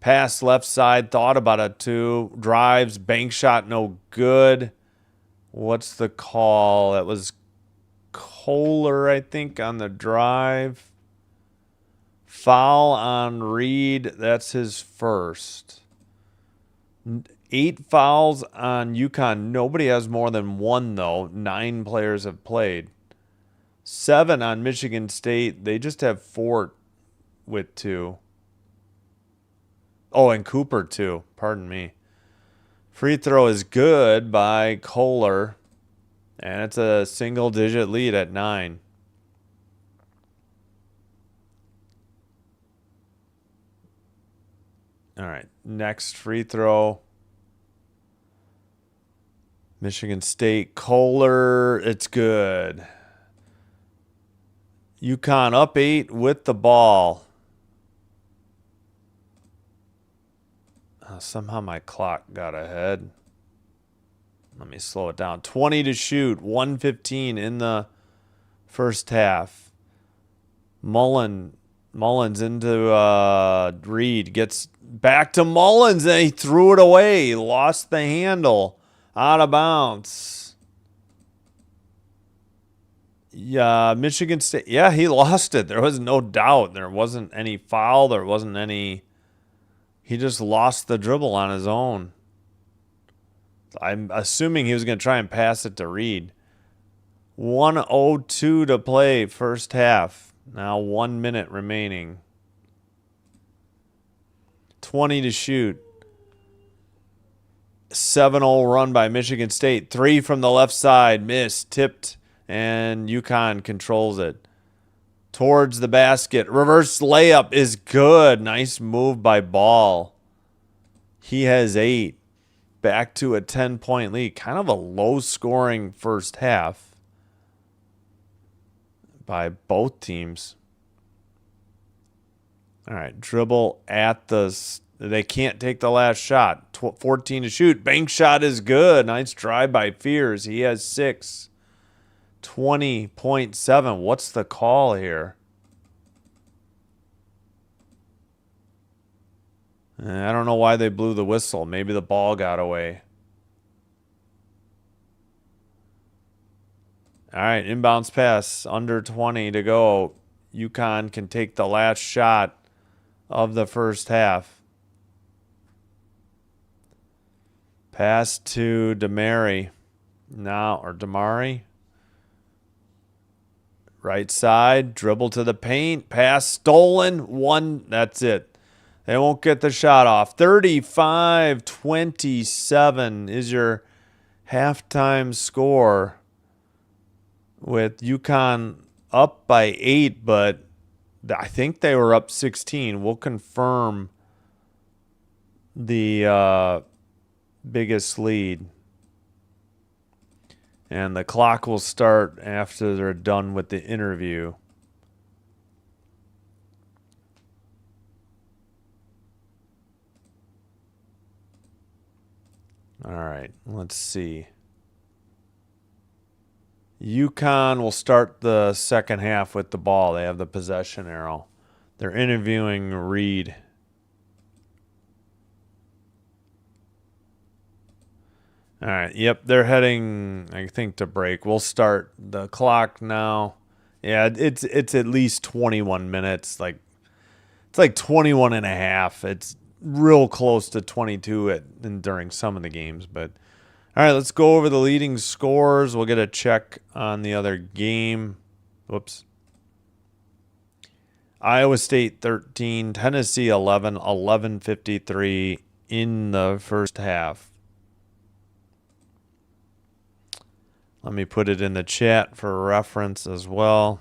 Pass left side, thought about it too. Drives, bank shot, no good. What's the call? That was Kohler, I think, on the drive. Foul on Reed. That's his first. 8 fouls on UConn. Nobody has more than 1, though. 9 players have played. 7 on Michigan State. They just have 4 with 2. Oh, and Cooper, too. Pardon me. Free throw is good by Kohler. And it's a single-digit lead at 9. All right, next free throw. Michigan State, Kohler, it's good. UConn up 8 with the ball. Somehow my clock got ahead. Let me slow it down. 20 to shoot, 1:15 in the first half. Mullins into Reed. Gets back to Mullins, and he threw it away. Lost the handle. Out of bounds. Yeah, Michigan State. Yeah, he lost it. There was no doubt. There wasn't any foul. There wasn't any. He just lost the dribble on his own. I'm assuming he was going to try and pass it to Reed. 1:02 to play, first half. Now 1 minute remaining. 20 to shoot. 7-0 run by Michigan State. 3 from the left side. Missed. Tipped. And UConn controls it. Towards the basket. Reverse layup is good. Nice move by Ball. He has 8. Back to a 10-point lead. Kind of a low-scoring first half by both teams. All right, dribble at the... They can't take the last shot. 14 to shoot. Bank shot is good. Nice drive by Fears. He has 6. 20.7. What's the call here? I don't know why they blew the whistle. Maybe the ball got away. All right, inbounds pass. Under 20 to go. UConn can take the last shot of the first half. Pass to Damari. Now, or Damari. Right side. Dribble to the paint. Pass stolen. 1. That's it. They won't get the shot off. 35-27 is your halftime score, with UConn up by 8, but I think they were up 16. We'll confirm the biggest lead. And the clock will start after they're done with the interview. All right, let's see. UConn will start the second half with the ball. They have the possession arrow. They're interviewing Reed. All right, yep, they're heading, I think, to break. We'll start the clock now. Yeah, it's at least 21 minutes. It's like 21 and a half. It's real close to 22 during some of the games. But all right, let's go over the leading scores. We'll get a check on the other game. Whoops. Iowa State 13, Tennessee 11, 11:53 in the first half. Let me put it in the chat for reference as well.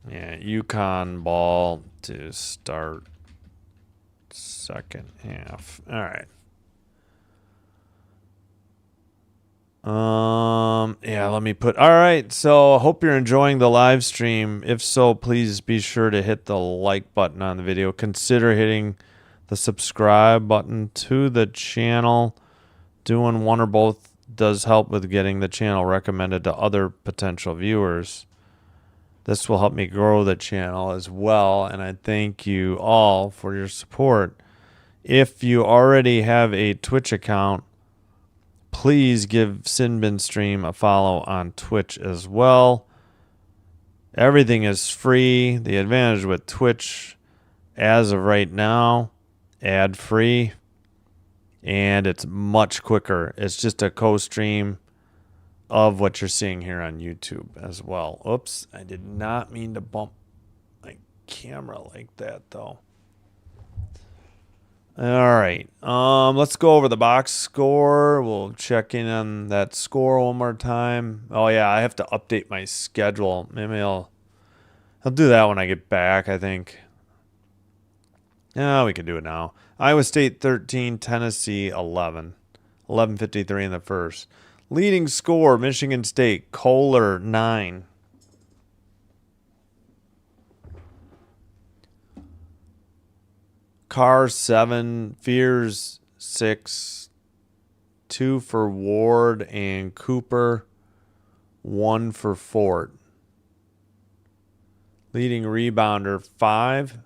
Yeah, UConn ball to start second half. All right. Yeah, let me put. All right, so I hope you're enjoying the live stream. If so, please be sure to hit the like button on the video. Consider hitting the subscribe button to the channel. Doing one or both does help with getting the channel recommended to other potential viewers. This will help me grow the channel as well, and I thank you all for your support. If you already have a Twitch account, please give Sinbin Stream a follow on Twitch as well. Everything is free. The advantage with Twitch, as of right now, ad-free, and it's much quicker. It's just a co-stream of what you're seeing here on YouTube as well. Oops, I did not mean to bump my camera like that, though. All right, let's go over the box score. We'll check in on that score one more time. Oh yeah, I have to update my schedule. Maybe I'll do that when I get back, I think. Yeah, we can do it now. Iowa State 13, Tennessee 11. 11:53 in the first. Leading score, Michigan State, Kohler 9. Carr 7, Fears 6, 2 for Ward and Cooper, 1 for Fort. Leading rebounder 5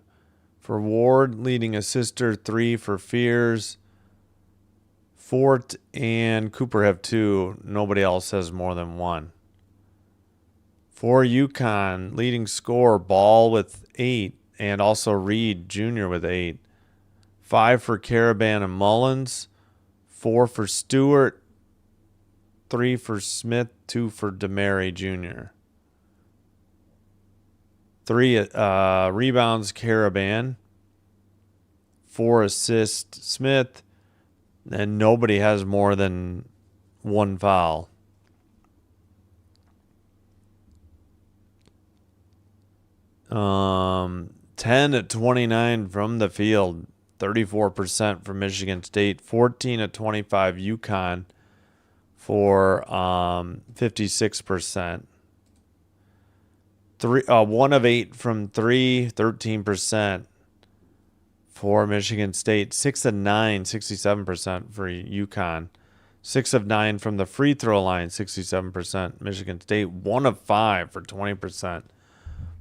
for Ward, leading assister 3 for Fears. Fort and Cooper have 2. Nobody else has more than 1. For Yukon, leading scorer Ball with 8, and also Reed Jr. with 8. 5 for Caravan and Mullins. 4 for Stewart. 3 for Smith. 2 for DeMary Jr. 3 rebounds Caravan. 4 assists Smith. And nobody has more than 1 foul. Um, 10 at 29 from the field, 34% for Michigan State. 14 at 25 UConn for 56%. 1 of 8 from 3, 13% for Michigan State. 6 of 9, 67% for UConn. 6 of 9 from the free throw line, 67% Michigan State. 1 of 5 for 20%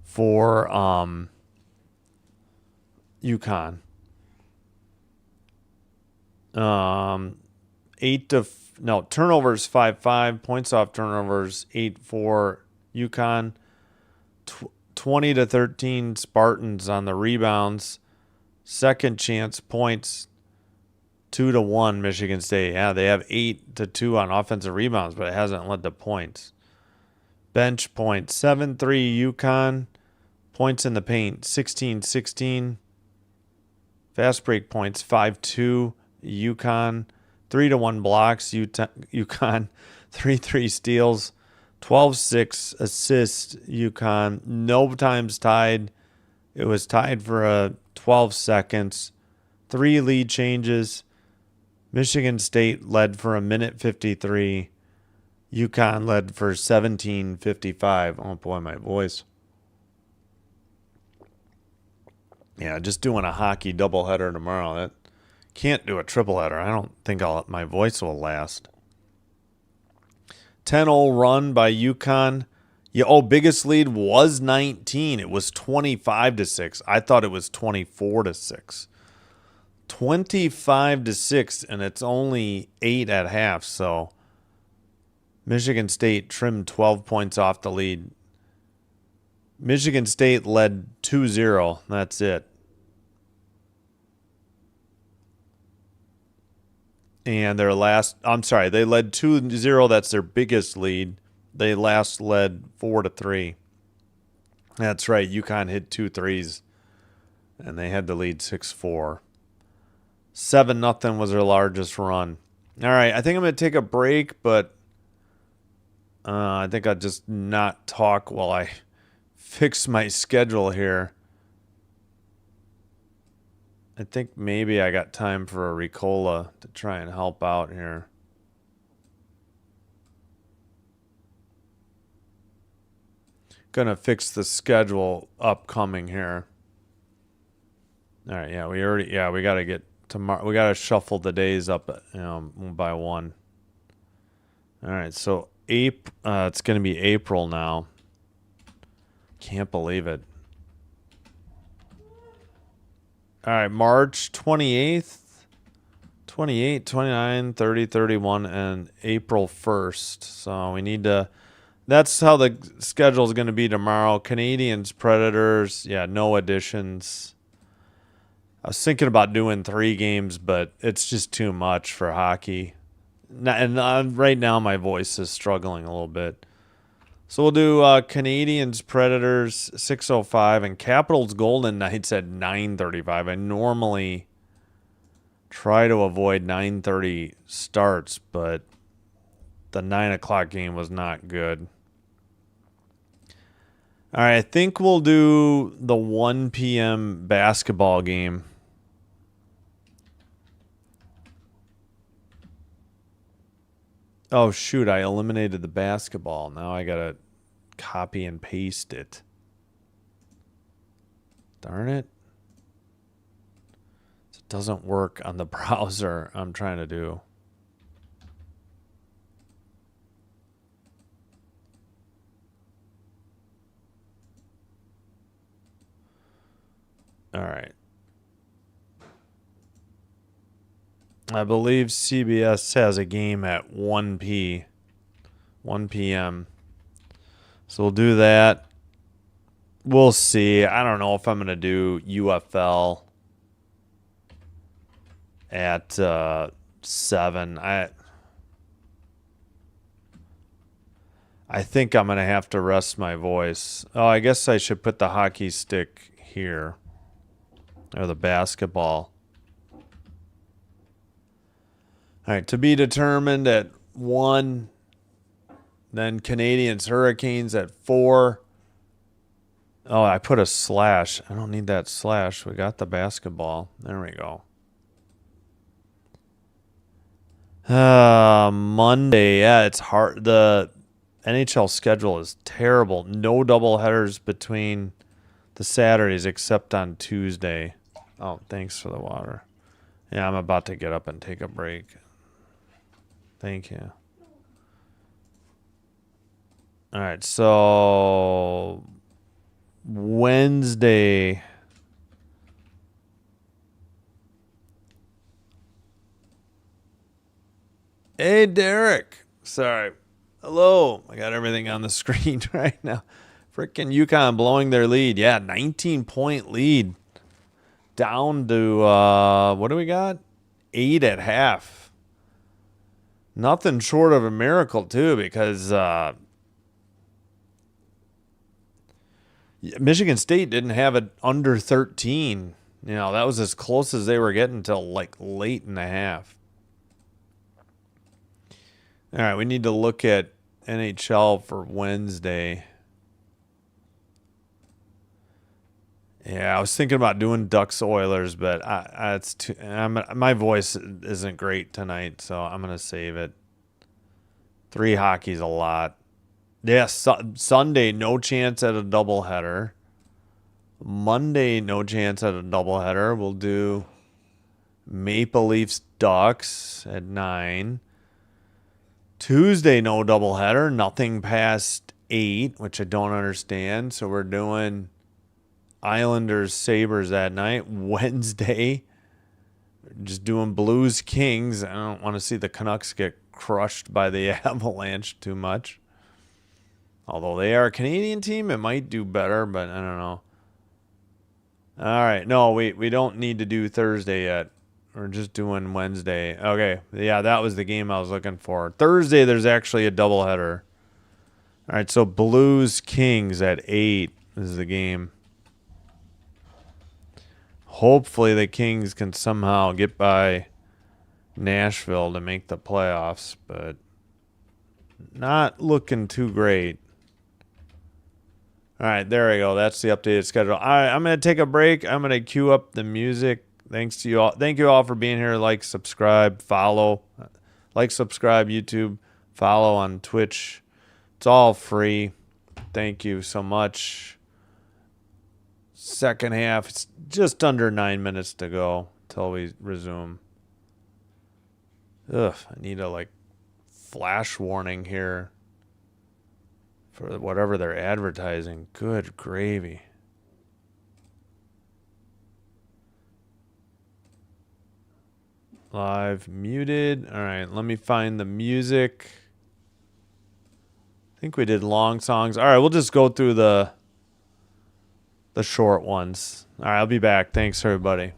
for UConn. turnovers 5-5, points off turnovers 8-4 UConn. 20 to 13 Spartans on the rebounds. Second chance points 2-1 Michigan State. Yeah, they have 8-2 on offensive rebounds, but it hasn't led to points. Bench points 7-3 UConn. Points in the paint 16-16. Fast break points 5-2 UConn. 3-1 blocks UConn. 3-3 steals. 12-6 assists UConn. No times tied. It was tied for 12 seconds. 3 lead changes. Michigan State led for 1:53. UConn led for 17:55. Oh boy, my voice. Yeah, just doing a hockey doubleheader tomorrow. That can't do a tripleheader. I don't think my voice will last. 10-0 run by UConn. Yeah, biggest lead was 19. It was 25-6. I thought it was 24-6. 25-6, and it's only 8 at half. So Michigan State trimmed 12 points off the lead. Michigan State led 2-0. That's it. And they led 2-0. That's their biggest lead. They last led 4-3. That's right. UConn hit 2 threes, and they had the lead 6-4. 7-0 was their largest run. All right, I think I'm going to take a break, but I think I'll just not talk while I fix my schedule here. I think maybe I got time for a Ricola to try and help out here. Gonna fix the schedule upcoming here. All right, yeah, we gotta get tomorrow. We gotta shuffle the days up, by one. All right, so it's gonna be April now. Can't believe it. All right, March 28th, 28, 29, 30, 31, and April 1st. So we need to... That's how the schedule is going to be tomorrow. Canadians, Predators. Yeah, no additions. I was thinking about doing 3 games, but it's just too much for hockey. And right now my voice is struggling a little bit. So we'll do Canadians, Predators, 6:05, and Capitals, Golden Knights at 9:35. I normally try to avoid 9:30 starts, but the 9 o'clock game was not good. All right, I think we'll do the 1 p.m. basketball game. Oh, shoot, I eliminated the basketball. Now I got to copy and paste it. Darn it. Doesn't work on the browser I'm trying to do. All right. I believe CBS has a game at 1 p.m. So we'll do that. We'll see. I don't know if I'm going to do UFL at 7. I think I'm going to have to rest my voice. Oh, I guess I should put the hockey stick here. Or the basketball. All right, to be determined at 1. Then Canadians Hurricanes at 4. Oh, I put a slash. I don't need that slash. We got the basketball. There we go. Monday. Yeah, it's hard. The NHL schedule is terrible. No double headers between the Saturdays except on Tuesday. Oh, thanks for the water. Yeah, I'm about to get up and take a break. Thank you. All right, so Wednesday. Hey, Derek. Sorry. Hello. I got everything on the screen right now. Freaking Yukon blowing their lead. Yeah, 19-point lead. Down to, what do we got? 8 at half. Nothing short of a miracle, too, because Michigan State didn't have it under 13. You know, that was as close as they were getting until like late in the half. All right, we need to look at NHL for Wednesday. Yeah, I was thinking about doing Ducks Oilers, but it's too. My voice isn't great tonight, so I'm gonna save it. 3 hockey's a lot. Yeah, Sunday no chance at a doubleheader. Monday no chance at a doubleheader. We'll do Maple Leafs Ducks at 9. Tuesday no doubleheader. Nothing past 8, which I don't understand. So we're doing Islanders Sabres that night. Wednesday, just doing Blues Kings. I don't want to see the Canucks get crushed by the Avalanche too much. Although they are a Canadian team, it might do better, but I don't know. All right, no, we don't need to do Thursday yet. We're just doing Wednesday. Okay, yeah, that was the game I was looking for. Thursday, there's actually a doubleheader. All right, so Blues Kings at 8 is the game. Hopefully the Kings can somehow get by Nashville to make the playoffs, but not looking too great. All right, there we go. That's the updated schedule. All right, I'm going to take a break. I'm going to cue up the music. Thanks to you all. Thank you all for being here. Like, subscribe, follow. Like, subscribe, YouTube. Follow on Twitch. It's all free. Thank you so much. Second half, it's just under 9 minutes to go till we resume. Ugh, I need a flash warning here for whatever they're advertising. Good gravy. Live muted. All right, let me find the music. I think we did long songs. All right, we'll just go through the short ones. All right, I'll be back. Thanks, everybody.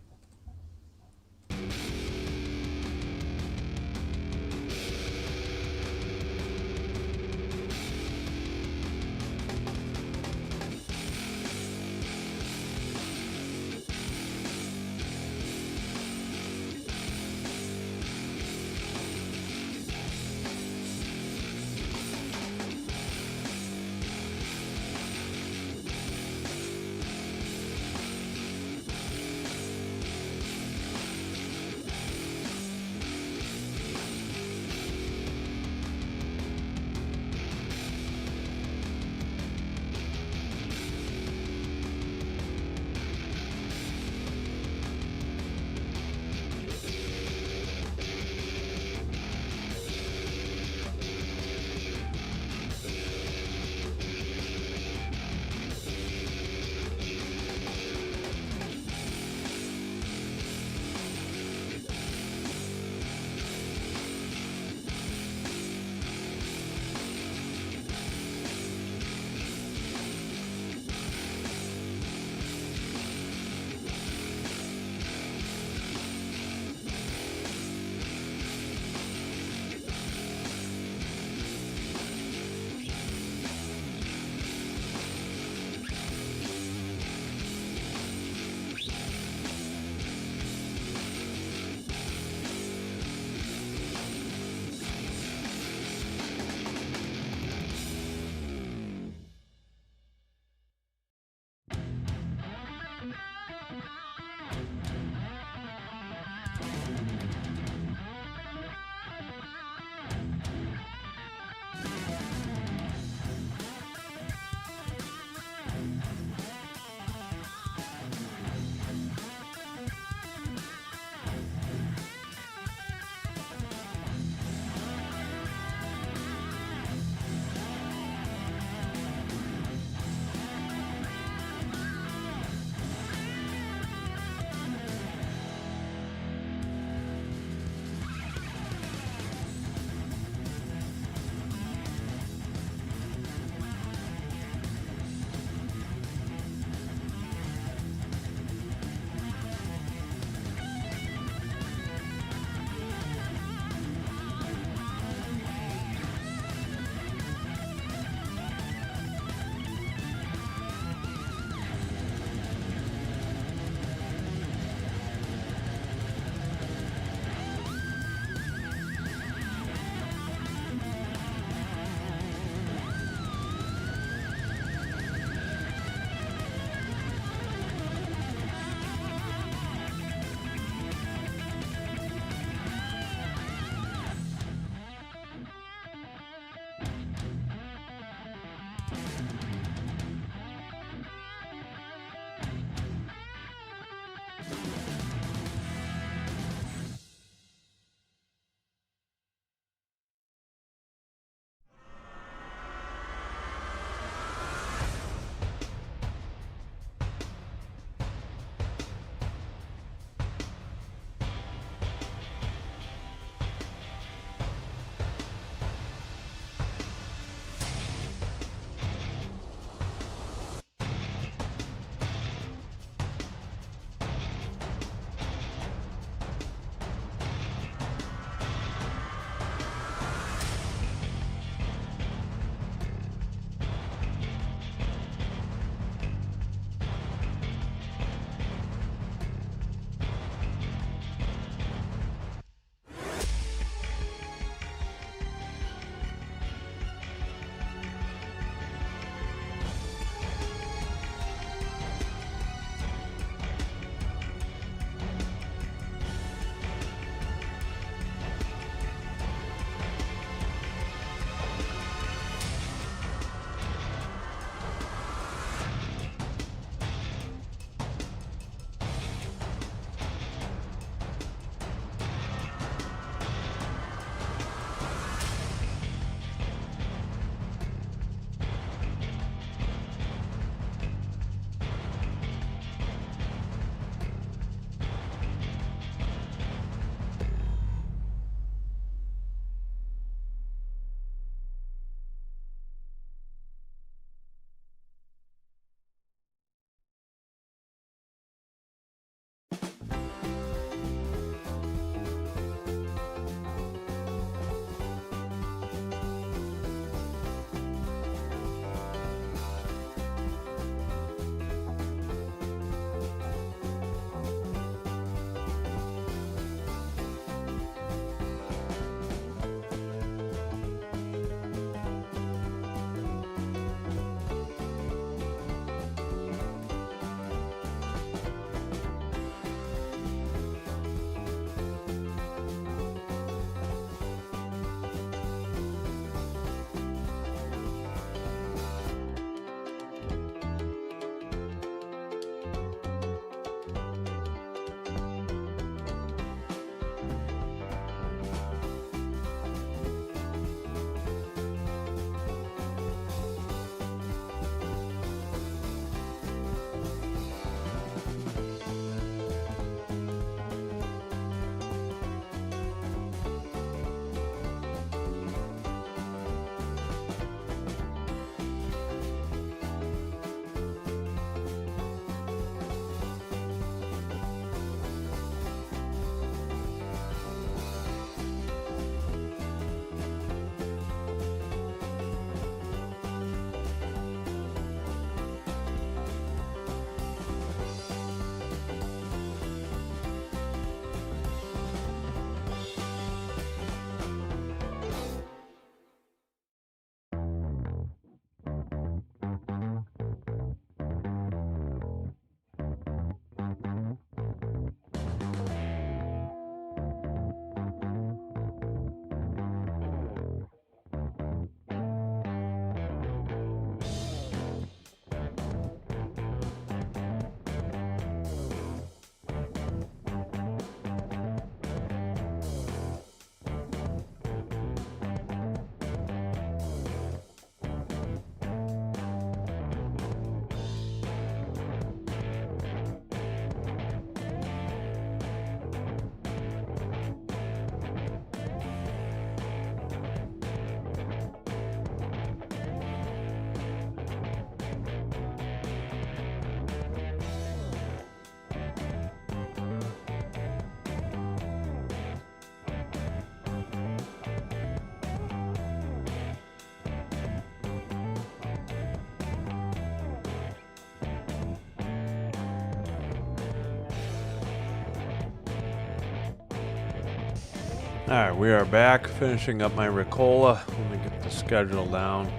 All right, we are back finishing up my Ricola. Let me get the schedule down.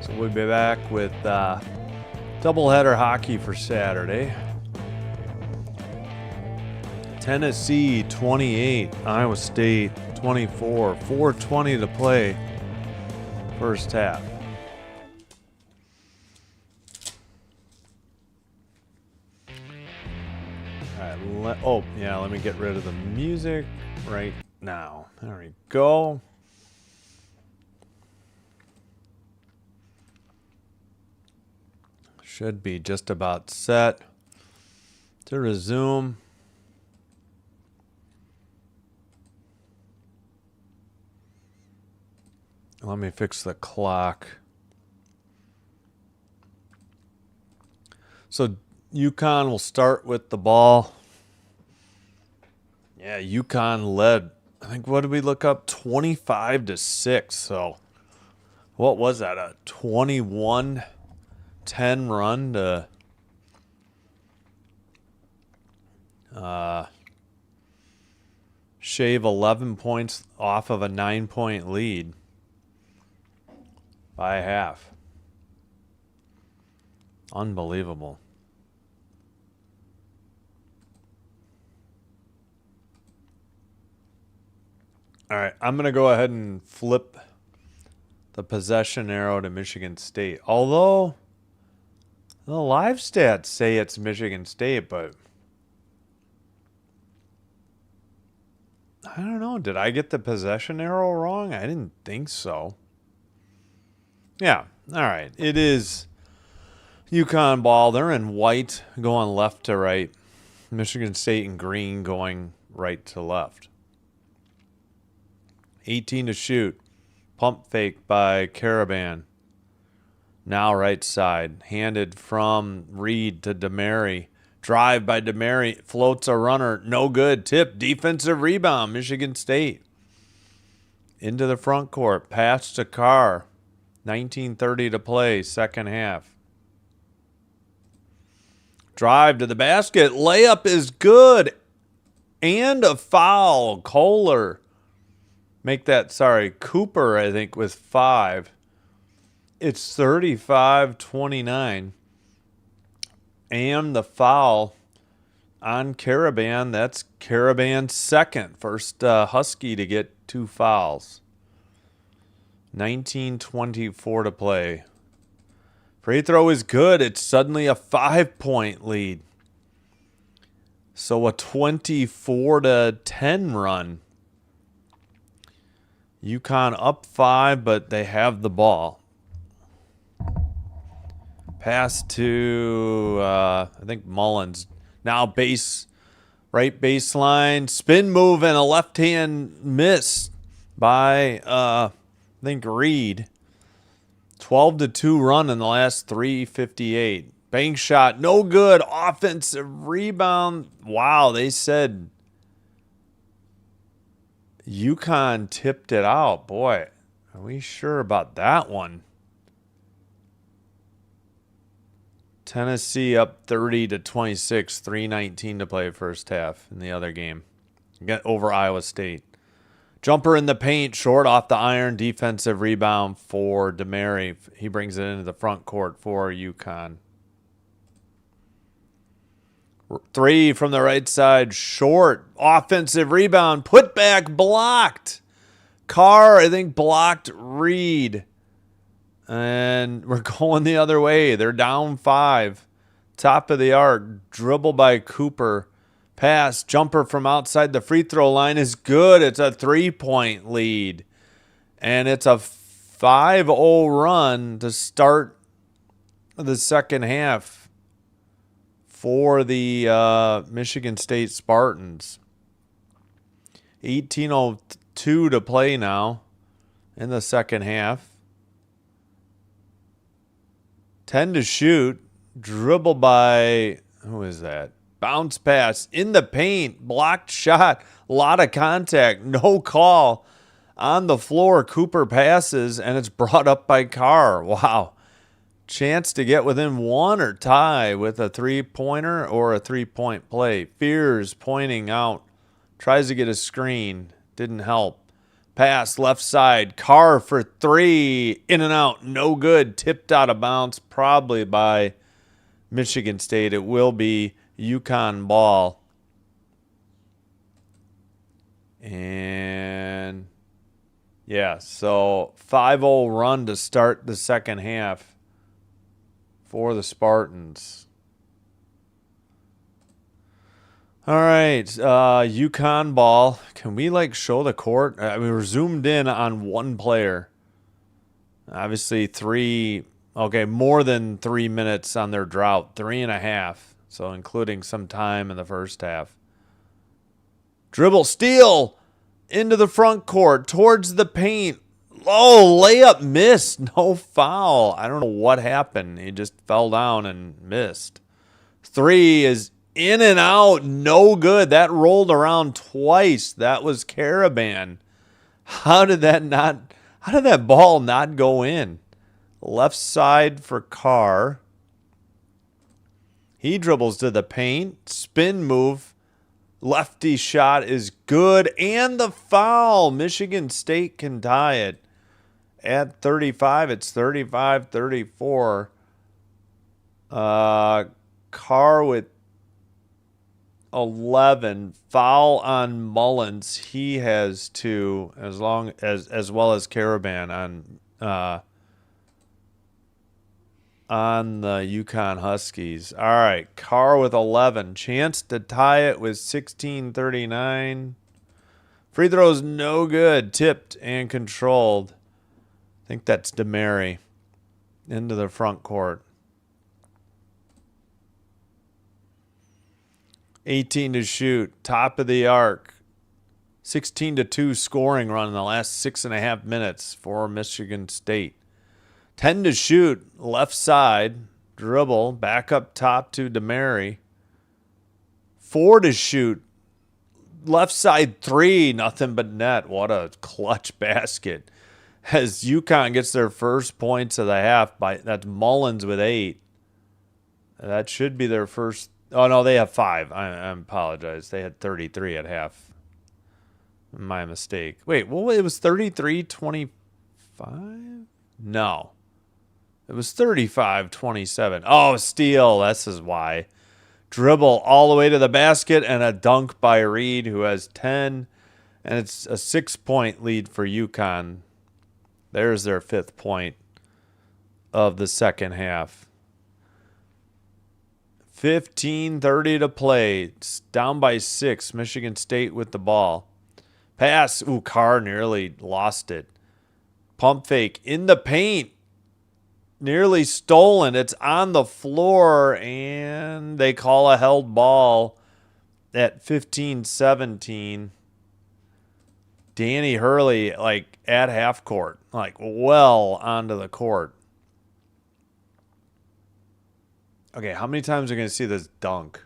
So we'll be back with doubleheader hockey for Saturday. Tennessee 28, Iowa State 24, 4:20 to play first half. Let me get rid of the music right now. There we go. Should be just about set to resume. Let me fix the clock. So UConn will start with the ball. Yeah, UConn led. I think, what did we look up? 25-6. So what was that? A 21-10 run to shave 11 points off of a 9-point lead by half. Unbelievable. All right, I'm going to go ahead and flip the possession arrow to Michigan State. Although the live stats say it's Michigan State, but I don't know. Did I get the possession arrow wrong? I didn't think so. Yeah, all right. It is UConn ball. They're in white going left to right. Michigan State in green going right to left. 18 to shoot. Pump fake by Caravan. Now right side. Handed from Reed to DeMary. Drive by DeMary. Floats a runner. No good. Tip. Defensive rebound. Michigan State. Into the front court. Pass to Carr. 19:30 to play. Second half. Drive to the basket. Layup is good. And a foul. Kohler. Cooper, I think, with 5. It's 35-29. And the foul on Caravan. That's Caravan's second. First Husky to get 2 fouls. 19:24 to play. Free throw is good. It's suddenly a 5-point lead. So a 24-10 run. UConn up 5, but they have the ball. Pass to, I think, Mullins. Now right baseline. Spin move and a left-hand miss by, I think, Reed. 12-2 run in the last 3:58. Bank shot, no good. Offensive rebound. Wow, they said UConn tipped it out. Boy, are we sure about that one? Tennessee up 30-26, 3:19 to play first half in the other game. Get over Iowa State. Jumper in the paint, short off the iron, defensive rebound for DeMary. He brings it into the front court for UConn. 3 from the right side, short, offensive rebound, put back, blocked. Carr, I think, blocked Reed. And we're going the other way. They're down 5. Top of the arc, dribble by Cooper. Pass, jumper from outside the free throw line is good. It's a 3-point lead. And it's a 5-0 run to start the second half for the Michigan State Spartans. 18:02 to play now in the second half. 10 to shoot. Dribble by, who is that? Bounce pass in the paint. Blocked shot. A lot of contact. No call on the floor. Cooper passes, and it's brought up by Carr. Wow. Chance to get within 1 or tie with a 3-pointer or a 3-point play. Fears pointing out. Tries to get a screen. Didn't help. Pass left side. Carr for 3. In and out. No good. Tipped out of bounds probably by Michigan State. It will be UConn ball. And yeah, so 5-0 run to start the second half for the Spartans. All right, UConn ball. Can we like show the court? I mean, we're zoomed in on one player. Obviously, more than 3 minutes on their drought, 3.5. So including some time in the first half. Dribble, steal into the front court towards the paint. Oh, layup missed. No foul. I don't know what happened. He just fell down and missed. 3 is in and out. No good. That rolled around twice. That was Caravan. How did that ball not go in? Left side for Carr. He dribbles to the paint. Spin move. Lefty shot is good. And the foul. Michigan State can tie it. At 35, it's 35-34. Carr with 11. Foul on Mullins. He has 2, as well as Caravan on the Yukon Huskies. All right, Carr with 11. Chance to tie it with 16:39. Free throws no good. Tipped and controlled. I think that's DeMary into the front court. 18 to shoot. Top of the arc. 16-2 scoring run in the last 6.5 minutes for Michigan State. 10 to shoot. Left side. Dribble. Back up top to DeMary. 4 to shoot. Left side 3. Nothing but net. What a clutch basket. As UConn gets their first points of the half, that's Mullins with 8. That should be their first. Oh, no, they have 5. I apologize. They had 33 at half. My mistake. Wait, well, it was 33-25? No. It was 35-27. Oh, steal. This is why. Dribble all the way to the basket and a dunk by Reed, who has 10. And it's a 6-point lead for UConn. There's their 5th point of the second half. 15:30 to play. It's down by 6. Michigan State with the ball. Pass. Ooh, Carr nearly lost it. Pump fake in the paint. Nearly stolen. It's on the floor, and they call a held ball at 15-17. Danny Hurley, like, at half court, like, well onto the court. Okay, how many times are we going to see this dunk?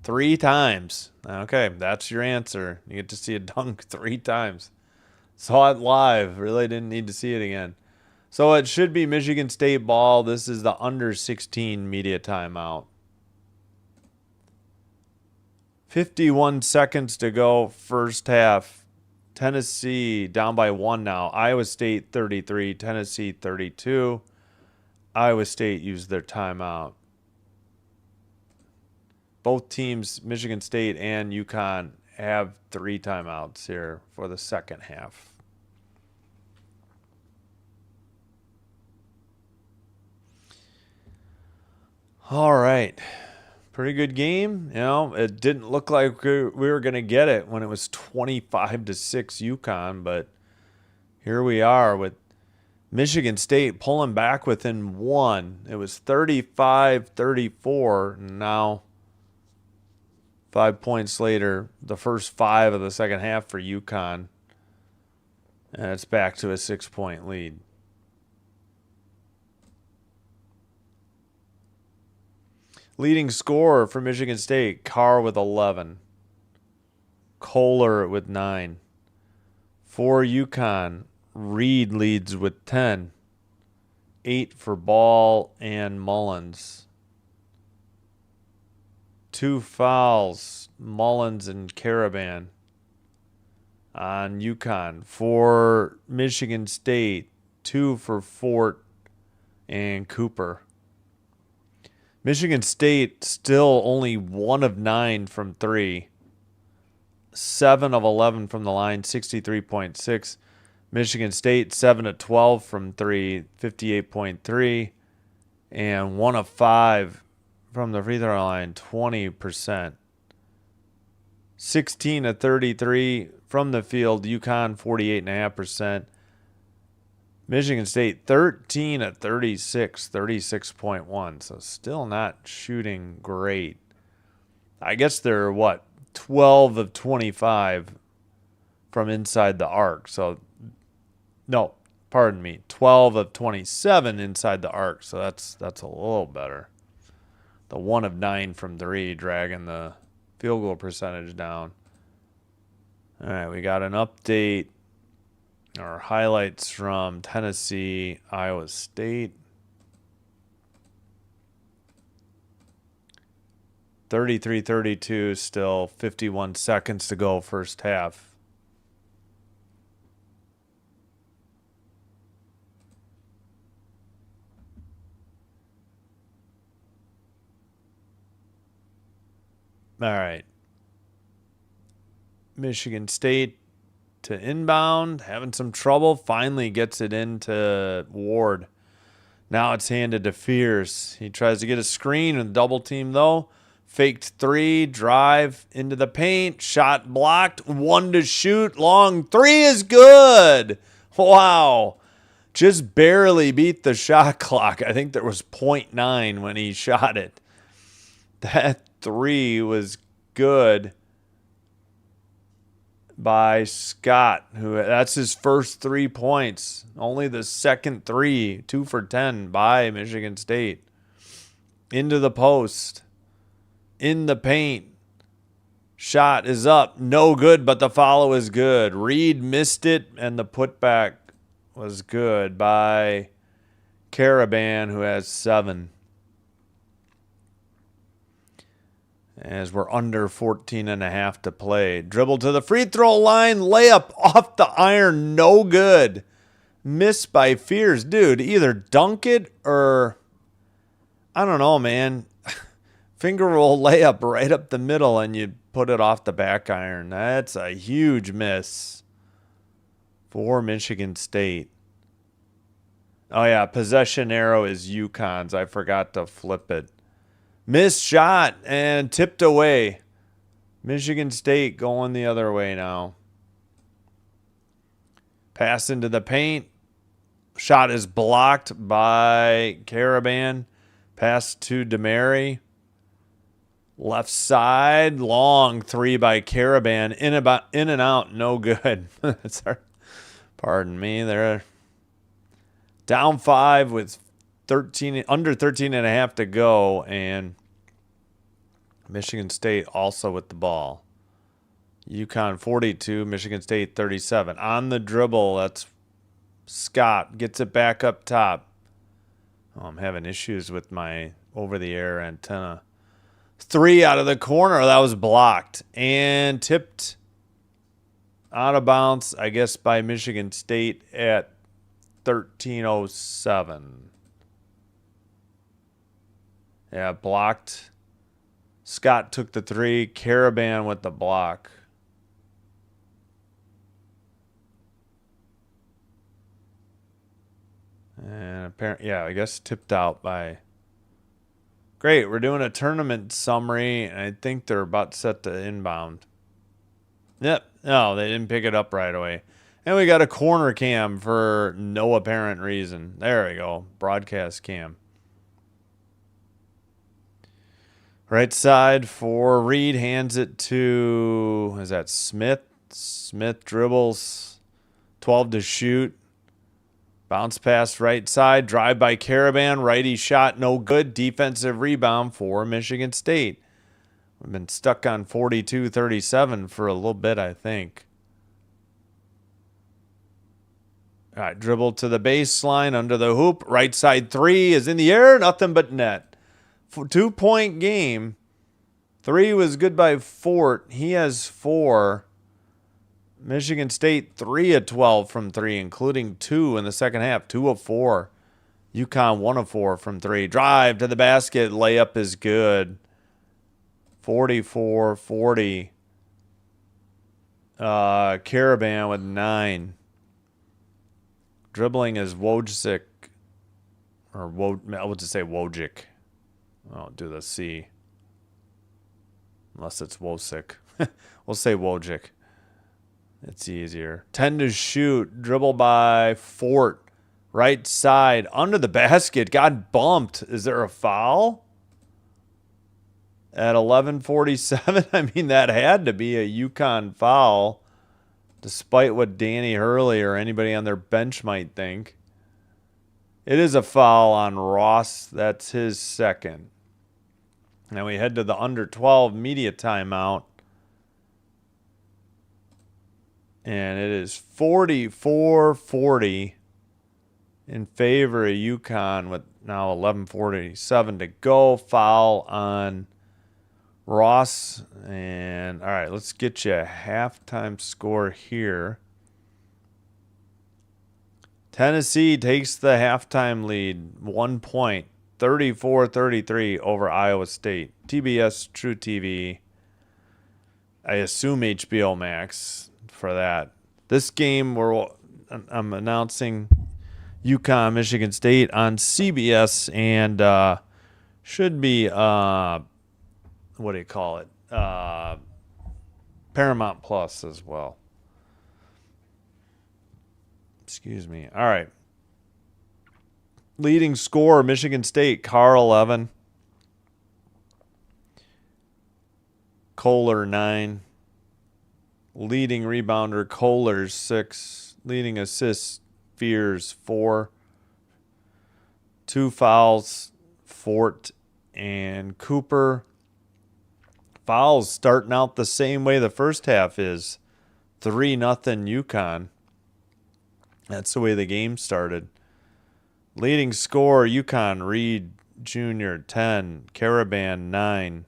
3 times. Okay, that's your answer. You get to see a dunk 3 times. Saw it live. Really didn't need to see it again. So it should be Michigan State ball. This is the under 16 media timeout. 51 seconds to go, first half. Tennessee down by 1 now. Iowa State 33, Tennessee 32. Iowa State used their timeout. Both teams, Michigan State and UConn, have 3 timeouts here for the second half. All right. Pretty good game. You know, it didn't look like we were going to get it when it was 25-6 UConn, but here we are with Michigan State pulling back within 1. It was 35-34. Now, 5 points later, the first 5 of the second half for UConn, and it's back to a 6-point lead. Leading scorer for Michigan State, Carr with 11. Kohler with 9. For UConn, Reed leads with 10. 8 for Ball and Mullins. 2 fouls, Mullins and Caravan on UConn. For Michigan State, 2 for Fort and Cooper. Michigan State still only 1 of 9 from 3. 7 of 11 from the line, 63.6. Michigan State 7 of 12 from 3, 58.3. And 1 of 5 from the free throw line, 20%. 16 of 33 from the field. UConn 48.5%. Michigan State 13 of 36, 36.1. So still not shooting great. I guess they're 12 of 25 from inside the arc. So no, pardon me, 12 of 27 inside the arc. So that's a little better. The 1 of 9 from 3 dragging the field goal percentage down. All right, we got an update or highlights from Tennessee, Iowa State. 33-32, still 51 seconds to go first half. All right. Michigan State to inbound, having some trouble. Finally gets it into Ward. Now it's handed to Fierce. He tries to get a screen and double team though. Faked 3, drive into the paint, shot blocked, 1 to shoot, long 3 is good. Wow. Just barely beat the shot clock. I think there was 0.9 when he shot it. That 3 was good by Scott, that's his first 3 points. Only the second 3, 2 for 10 by Michigan State. Into the post. In the paint. Shot is up. No good, but the follow is good. Reed missed it, and the putback was good by Caravan, who has 7. As we're under 14.5 to play. Dribble to the free throw line. Layup off the iron. No good. Missed by Fears. Dude, either dunk it or, I don't know, man. Finger roll layup right up the middle and you put it off the back iron. That's a huge miss for Michigan State. Oh, yeah. Possession arrow is Yukon's. I forgot to flip it. Missed shot and tipped away. Michigan State going the other way now. Pass into the paint. Shot is blocked by Caravan. Pass to DeMary. Left side. Long 3 by Caravan. In and out. No good. Pardon me. They're down 5 with under 13.5 to go, and Michigan State also with the ball. UConn 42, Michigan State 37. On the dribble, that's Scott. Gets it back up top. Oh, I'm having issues with my over-the-air antenna. 3 out of the corner. That was blocked and tipped out of bounds, I guess, by Michigan State at 13:07. Yeah, blocked. Scott took the 3. Caravan with the block. And apparently, yeah, I guess tipped out by. Great, we're doing a tournament summary, and I think they're about set to inbound. Yep, no, they didn't pick it up right away. And we got a corner cam for no apparent reason. There we go, broadcast cam. Right side for Reed, hands it to, is that Smith? Smith dribbles, 12 to shoot. Bounce pass right side, drive by Caravan, righty shot, no good. Defensive rebound for Michigan State. We've been stuck on 42-37 for a little bit, I think. All right, dribble to the baseline, under the hoop. Right side 3 is in the air, nothing but net. 2-point game. 3 was good by Fort. He has 4. Michigan State 3 of 12 from 3, including 2 in the second half. 2 of 4. UConn 1 of 4 from 3. Drive to the basket. Layup is good. 44-40. Caravan with 9. Dribbling is Wojcik. I would just say Wojcik. I'll do the C. Unless it's Wosick. We'll say Wojcik. It's easier. 10 to shoot. Dribble by Fort. Right side. Under the basket. Got bumped. Is there a foul? At 11:47? I mean, that had to be a UConn foul. Despite what Danny Hurley or anybody on their bench might think. It is a foul on Ross. That's his second. Now we head to the under 12 media timeout. And it is 44-40 in favor of UConn with now 11:47 to go. Foul on Ross. And all right, let's get you a halftime score here. Tennessee takes the halftime lead, 1 point, 34-33 over Iowa State. TBS, True TV. I assume HBO Max for that. This game, I'm announcing UConn, Michigan State on CBS, and should be, what do you call it? Paramount Plus as well. Excuse me. All right. Leading scorer, Michigan State, Carl 11. Kohler 9. Leading rebounder, Kohler 6. Leading assist, Fears 4. 2 fouls, Fort and Cooper. Fouls starting out the same way the first half is. 3-0 UConn. That's the way the game started. Leading scorer, UConn, Reed Jr., 10. Caravan, 9.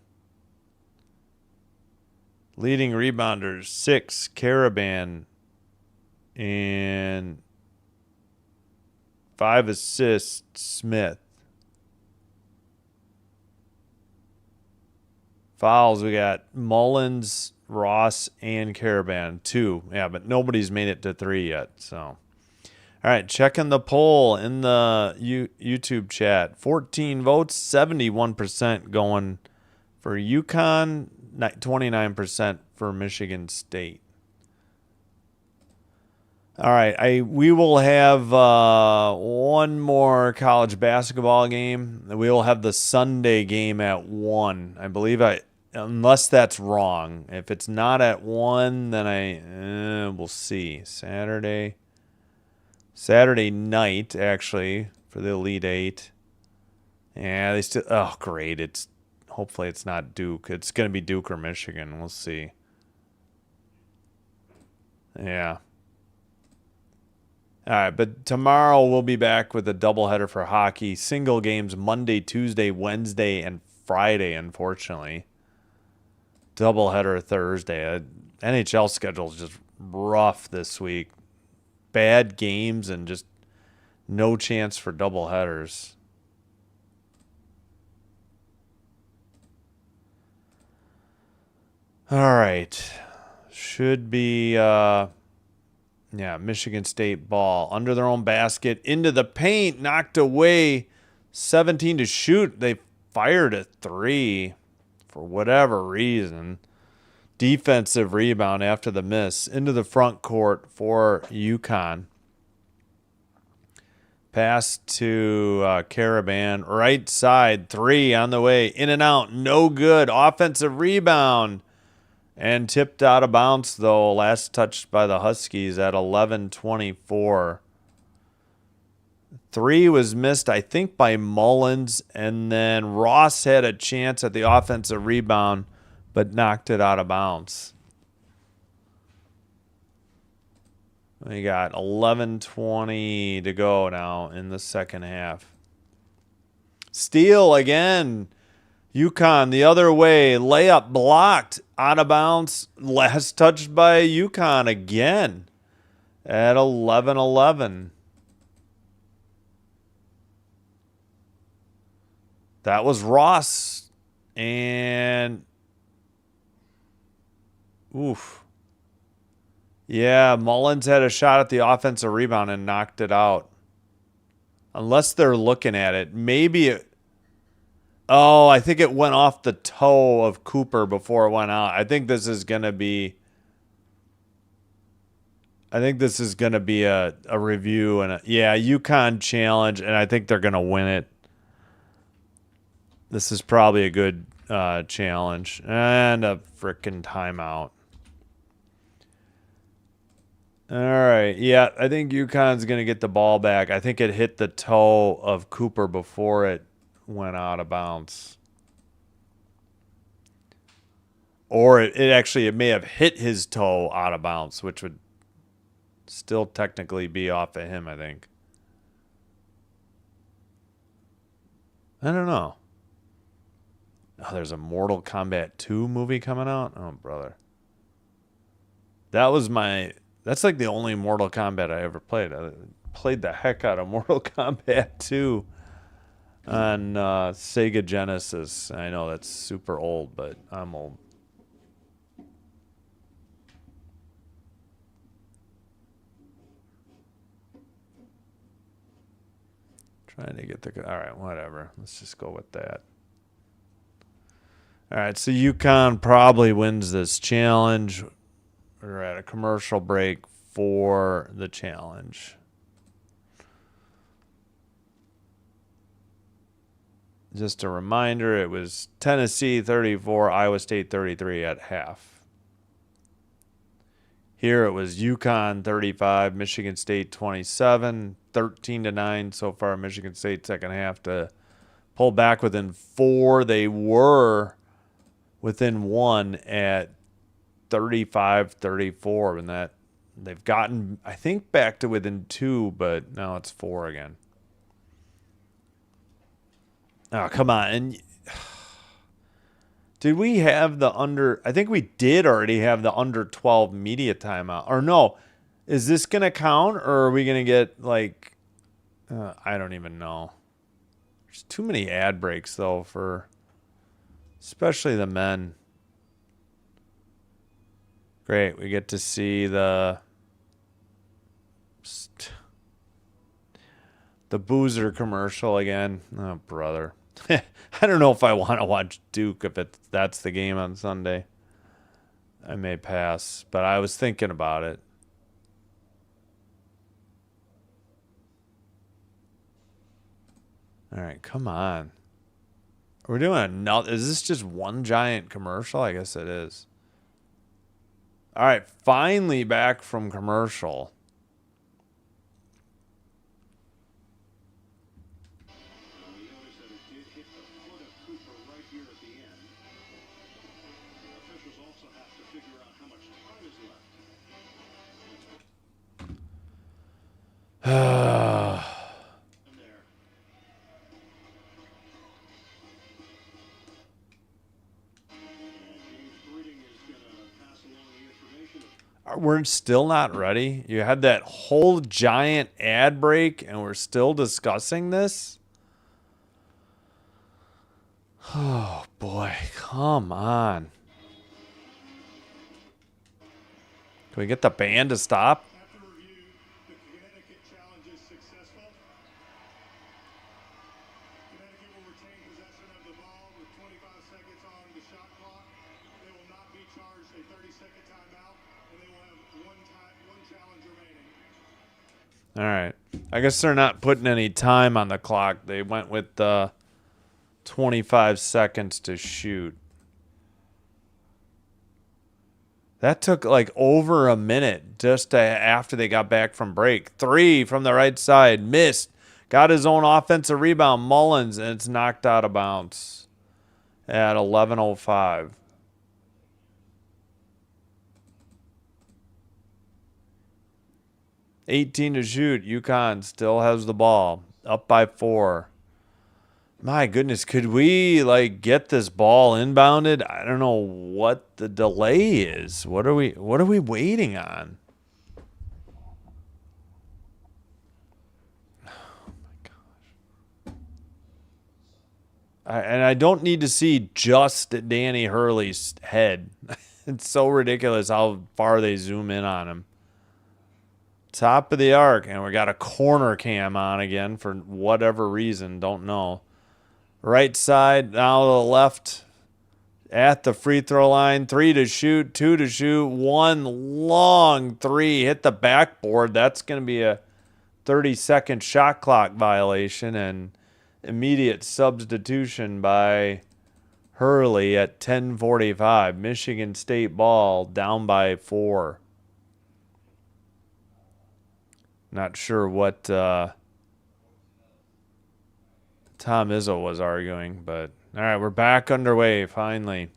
Leading rebounders, 6. Caravan. And 5 assists, Smith. Fouls, we got Mullins, Ross, and Caravan, 2. Yeah, but nobody's made it to 3 yet, so... All right, checking the poll in the YouTube chat. 14 votes, 71% going for UConn, 29% for Michigan State. All right, we will have one more college basketball game. We will have the Sunday game at 1. I believe unless that's wrong. If it's not at 1, then we'll see. Saturday night, actually, for the Elite Eight. Yeah, they still... Oh, great. Hopefully it's not Duke. It's going to be Duke or Michigan. We'll see. Yeah. All right, but tomorrow we'll be back with a doubleheader for hockey. Single games Monday, Tuesday, Wednesday, and Friday, unfortunately. Doubleheader Thursday. NHL schedule is just rough this week. Bad games and just no chance for double headers. All right. Should be, Michigan State ball. Under their own basket. Into the paint. Knocked away. 17 to shoot. They fired a 3 for whatever reason. Defensive rebound after the miss. Into the front court for UConn. Pass to Caravan. Right side. 3 on the way. In and out. No good. Offensive rebound. And tipped out of bounds, though. Last touched by the Huskies at 11:24. 3 was missed, I think, by Mullins. And then Ross had a chance at the offensive rebound, but knocked it out of bounds. We got 11:20 to go now in the second half. Steal again. UConn the other way. Layup blocked. Out of bounds. Last touched by UConn again at 11:11. That was Ross. And... oof. Yeah, Mullins had a shot at the offensive rebound and knocked it out. Unless they're looking at it. Maybe Oh, I think it went off the toe of Cooper before it went out. I think this is going to be a review and UConn challenge, and I think they're going to win it. This is probably a good challenge. And a frickin' timeout. All right. Yeah, I think UConn's going to get the ball back. I think it hit the toe of Cooper before it went out of bounds. Or it may have hit his toe out of bounds, which would still technically be off of him, I think. I don't know. Oh, there's a Mortal Kombat 2 movie coming out? Oh, brother. That's like the only Mortal Kombat I ever played. I played the heck out of Mortal Kombat 2 on Sega Genesis. I know that's super old, but I'm old. Trying to get all right, whatever. Let's just go with that. All right, so UConn probably wins this challenge. We're at a commercial break for the challenge. Just a reminder, it was Tennessee 34, Iowa State 33 at half. Here it was UConn 35, Michigan State 27, 13-9 so far. Michigan State second half to pull back within 4. They were within 1 at 35-34, and that they've gotten, I think, back to within 2, but now it's 4 again. Oh, come on. And did we have the under? I think we did already have the under 12 media timeout. Or no, is this going to count, or are we going to get like, I don't even know. There's too many ad breaks, though, for especially the men. Great. We get to see the Boozer commercial again. Oh, brother. I don't know if I want to watch Duke if that's the game on Sunday. I may pass, but I was thinking about it. All right, come on. We're doing another. Is this just one giant commercial? I guess it is. All right, finally back from commercial. We're still not ready. You had that whole giant ad break, and we're still discussing this? Oh, boy. Come on. Can we get the band to stop? After review, the Connecticut challenge is successful. Connecticut will retain possession of the ball with 25 seconds on the shot clock. They will not be charged a 30-second timeout, and they will have one challenge remaining. All right. I guess they're not putting any time on the clock. They went with 25 seconds to shoot. That took like over a minute just after they got back from break. 3 from the right side. Missed. Got his own offensive rebound. Mullins, and it's knocked out of bounds at 11:05. $18 to shoot. UConn still has the ball. Up by 4. My goodness, could we get this ball inbounded? I don't know what the delay is. What are we waiting on? Oh my gosh. And I don't need to see just Danny Hurley's head. It's so ridiculous how far they zoom in on him. Top of the arc, and we got a corner cam on again for whatever reason, don't know. Right side, now to the left. At the free throw line, 3 to shoot, 2 to shoot, 1 long 3. Hit the backboard. That's going to be a 30-second shot clock violation and immediate substitution by Hurley at 10:45. Michigan State ball down by 4. Not sure what Tom Izzo was arguing, but all right, we're back underway finally.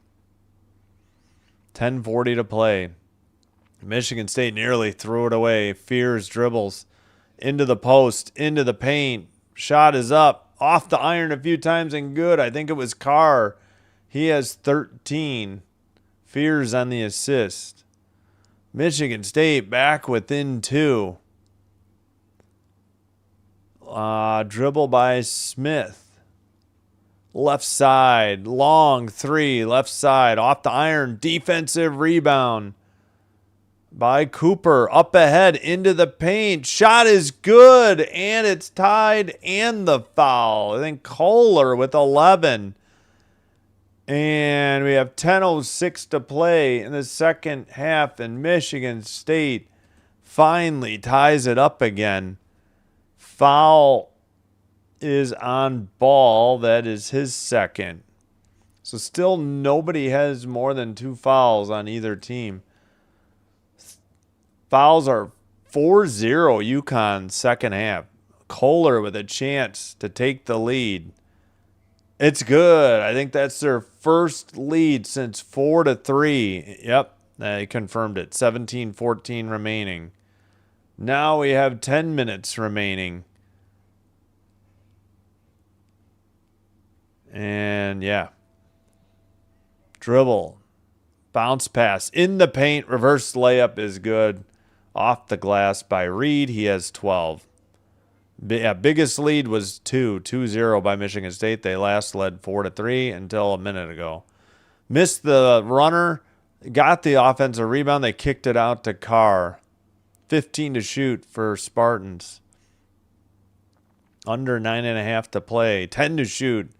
10:40 to play. Michigan State nearly threw it away. Fears dribbles into the post, into the paint. Shot is up, off the iron a few times and good. I think it was Carr. He has 13. Fears on the assist. Michigan State back within 2. Dribble by Smith. Left side, long 3, left side, off the iron, defensive rebound by Cooper, up ahead into the paint. Shot is good, and it's tied, and the foul. I think Kohler with 11. And we have 10:06 to play in the second half, and Michigan State finally ties it up again. Foul is on Ball. That is his second. So still nobody has more than 2 fouls on either team. Fouls are 4-0 UConn second half. Kohler with a chance to take the lead. It's good. I think that's their first lead since 4-3. Yep, they confirmed it. 17:14 remaining. Now we have 10 minutes remaining. And yeah. Dribble. Bounce pass. In the paint. Reverse layup is good. Off the glass by Reed. He has 12. Biggest lead was 2-0 by Michigan State. They last led 4-3 until a minute ago. Missed the runner. Got the offensive rebound. They kicked it out to Carr. 15 to shoot for Spartans. Under 9.5 to play. 10 to shoot.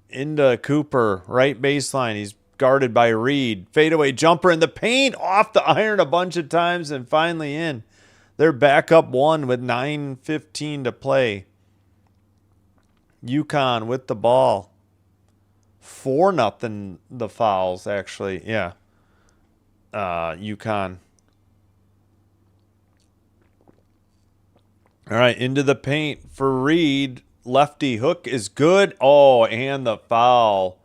Into Cooper. Right baseline. He's guarded by Reed. Fadeaway jumper in the paint. Off the iron a bunch of times and finally in. They're back up 1 with 9:15 to play. UConn with the ball. 4-0 the fouls, actually. Yeah. UConn. All right, into the paint for Reed. Lefty hook is good. Oh, and the foul.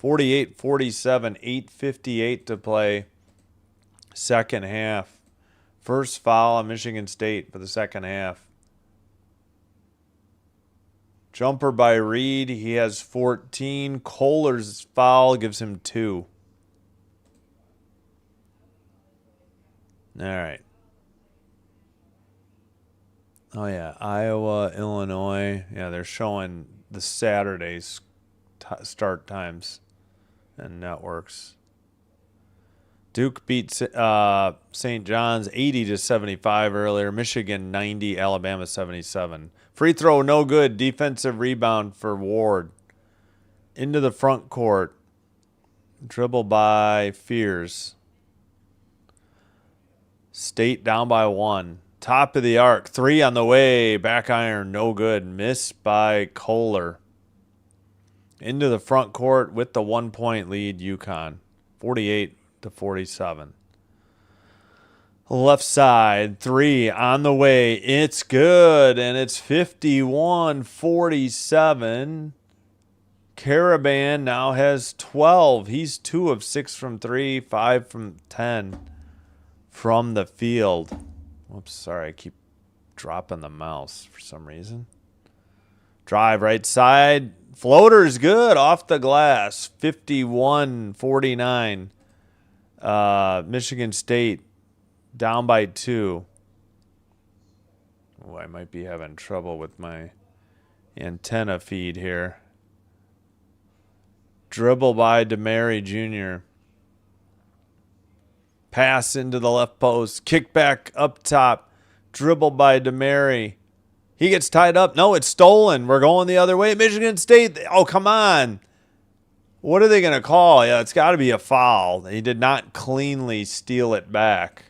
48-47, 8:58 to play. Second half. First foul on Michigan State for the second half. Jumper by Reed. He has 14. Kohler's foul gives him 2. All right. Oh, yeah. Iowa, Illinois. Yeah, they're showing the Saturday's start times and networks. Duke beat St. John's 80-75 earlier. Michigan 90, Alabama 77. Free throw no good. Defensive rebound for Ward. Into the front court. Dribble by Fears. State down by 1. Top of the arc. 3 on the way. Back iron no good. Miss by Kohler. Into the front court with the 1-point lead. UConn 48-47. Left side, 3 on the way. It's good, and it's 51-47. Caravan now has 12. He's 2 of 6 from 3, 5 from 10 from the field. Oops, sorry, I keep dropping the mouse for some reason. Drive right side. Floater's good off the glass. 51-49. Michigan State down by 2. Oh, I might be having trouble with my antenna feed here. Dribble by DeMary Jr. Pass into the left post. Kick back up top. Dribble by DeMary. He gets tied up. No, it's stolen. We're going the other way. Michigan State. Oh, come on. What are they going to call? Yeah, it's got to be a foul. He did not cleanly steal it back.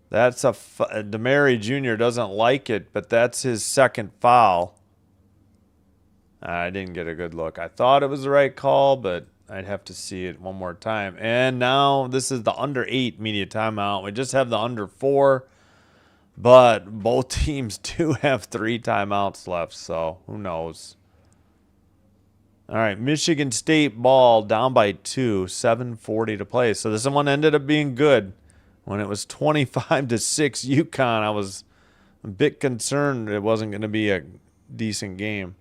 That's a DeMary Jr. doesn't like it, but that's his second foul. I didn't get a good look. I thought it was the right call, but I'd have to see it one more time. And now this is the under 8 media timeout. We just have the under 4, but both teams do have 3 timeouts left, so who knows. All right, Michigan State ball down by 2, 7:40 to play. So this one ended up being good. When it was 25-6 UConn, I was a bit concerned it wasn't going to be a decent game.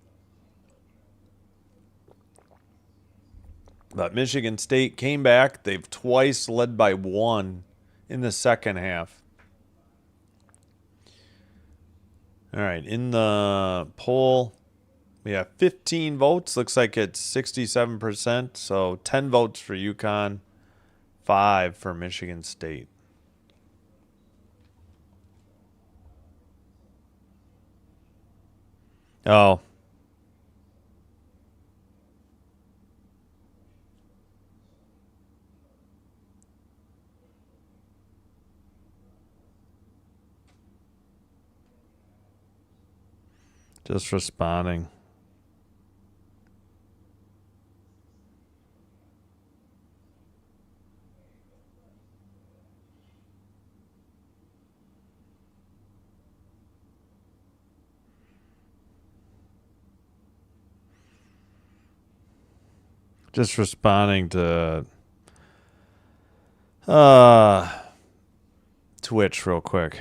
But Michigan State came back. They've twice led by 1 in the second half. All right, in the poll, we have 15 votes. Looks like it's 67%. So 10 votes for UConn, 5 for Michigan State. Oh. Just responding. Just responding to Twitch real quick.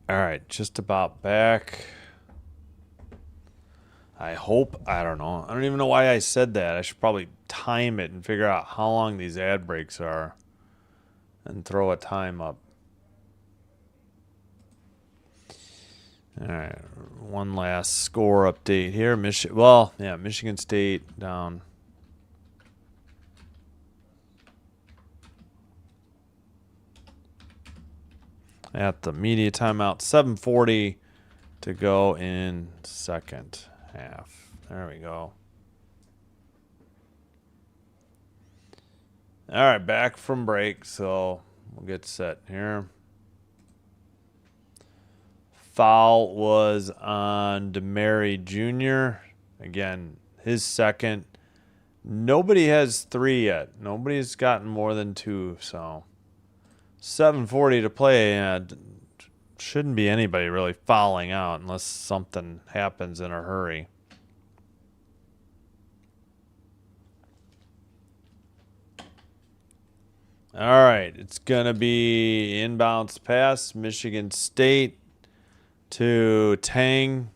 All right, just about back. I hope. I don't know. I don't even know why I said that. I should probably time it and figure out how long these ad breaks are and throw a time up. All right, one last score update here. Michigan State down. At the media timeout, 7:40 to go in second half. There we go. All right, back from break, so we'll get set here. Foul was on DeMary Jr. Again, his second. Nobody has 3 yet. Nobody's gotten more than 2, so 7:40 to play. Shouldn't be anybody really fouling out unless something happens in a hurry. All right, it's going to be inbounds pass, Michigan State to Tang.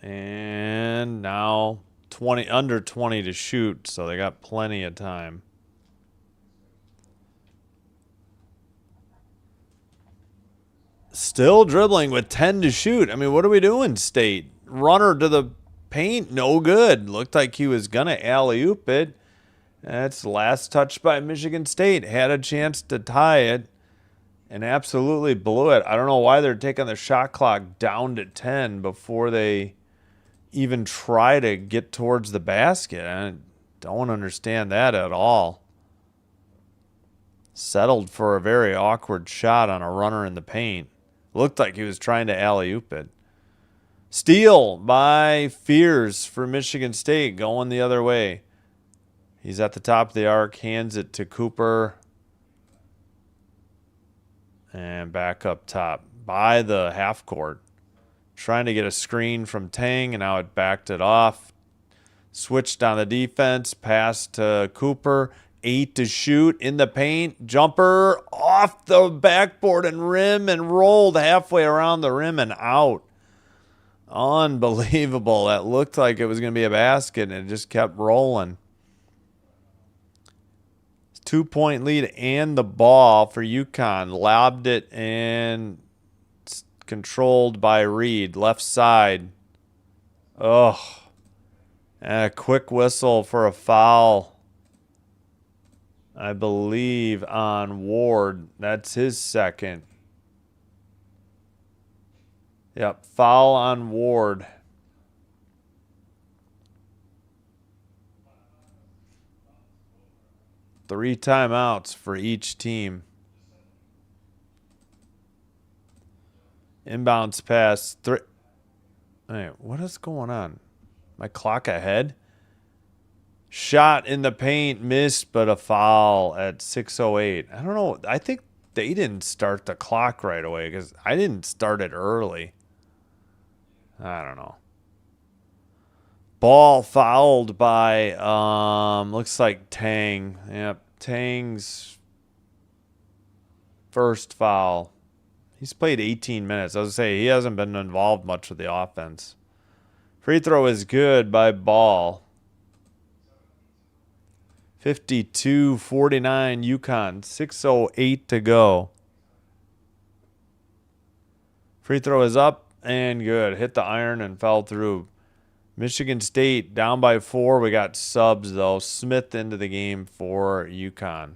And now under 20 to shoot, so they got plenty of time. Still dribbling with 10 to shoot. I mean, what are we doing, State? Runner to the paint, no good. Looked like he was going to alley-oop it. That's the last touch by Michigan State. Had a chance to tie it and absolutely blew it. I don't know why they're taking the shot clock down to 10 before they even try to get towards the basket. I don't understand that at all. Settled for a very awkward shot on a runner in the paint. Looked like he was trying to alley-oop it. Steal by Fears for Michigan State, going the other way. He's at the top of the arc, hands it to Cooper. And back up top by the half court. Trying to get a screen from Tang, and now it backed it off. Switched on the defense, pass to Cooper. 8 to shoot in the paint. Jumper off the backboard and rim and rolled halfway around the rim and out. Unbelievable. That looked like it was going to be a basket, and it just kept rolling. 2-point lead and the ball for UConn. Lobbed it and controlled by Reed. Left side. Oh. And a quick whistle for a foul, I believe, on Ward. That's his second. Yep, foul on Ward. Three timeouts for each team. Inbounds pass. Hey, what is going on? My clock ahead? Shot in the paint, missed, but a foul at 6:08. I don't know. I think they didn't start the clock right away because I didn't start it early. I don't know. Ball fouled by, looks like Tang. Yep, Tang's first foul. He's played 18 minutes. I was going to say, he hasn't been involved much with the offense. Free throw is good by Ball. 52-49 UConn. 6:08 to go. Free throw is up and good. Hit the iron and fell through. Michigan State down by 4. We got subs, though. Smith into the game for UConn.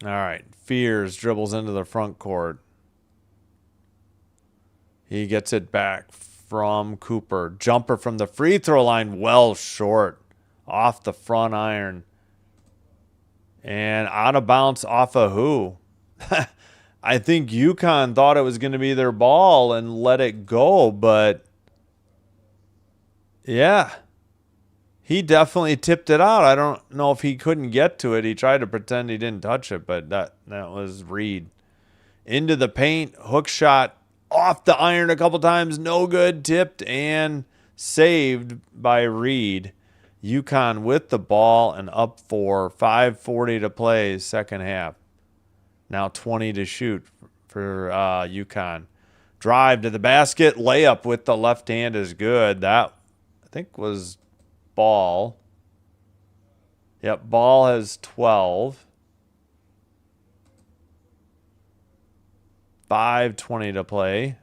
All right. Fears dribbles into the front court. He gets it back from Cooper. Jumper from the free throw line, well short. Off the front iron. And out of bounds off of who? I think UConn thought it was going to be their ball and let it go, but yeah. He definitely tipped it out. I don't know if he couldn't get to it. He tried to pretend he didn't touch it, but that was Reed. Into the paint, hook shot off the iron a couple times, no good, tipped and saved by Reed. UConn with the ball and up for 5:40 to play second half. Now 20 to shoot for UConn. Drive to the basket, layup with the left hand is good. That, I think, was Ball. Yep, Ball has 12. 5:20 to play.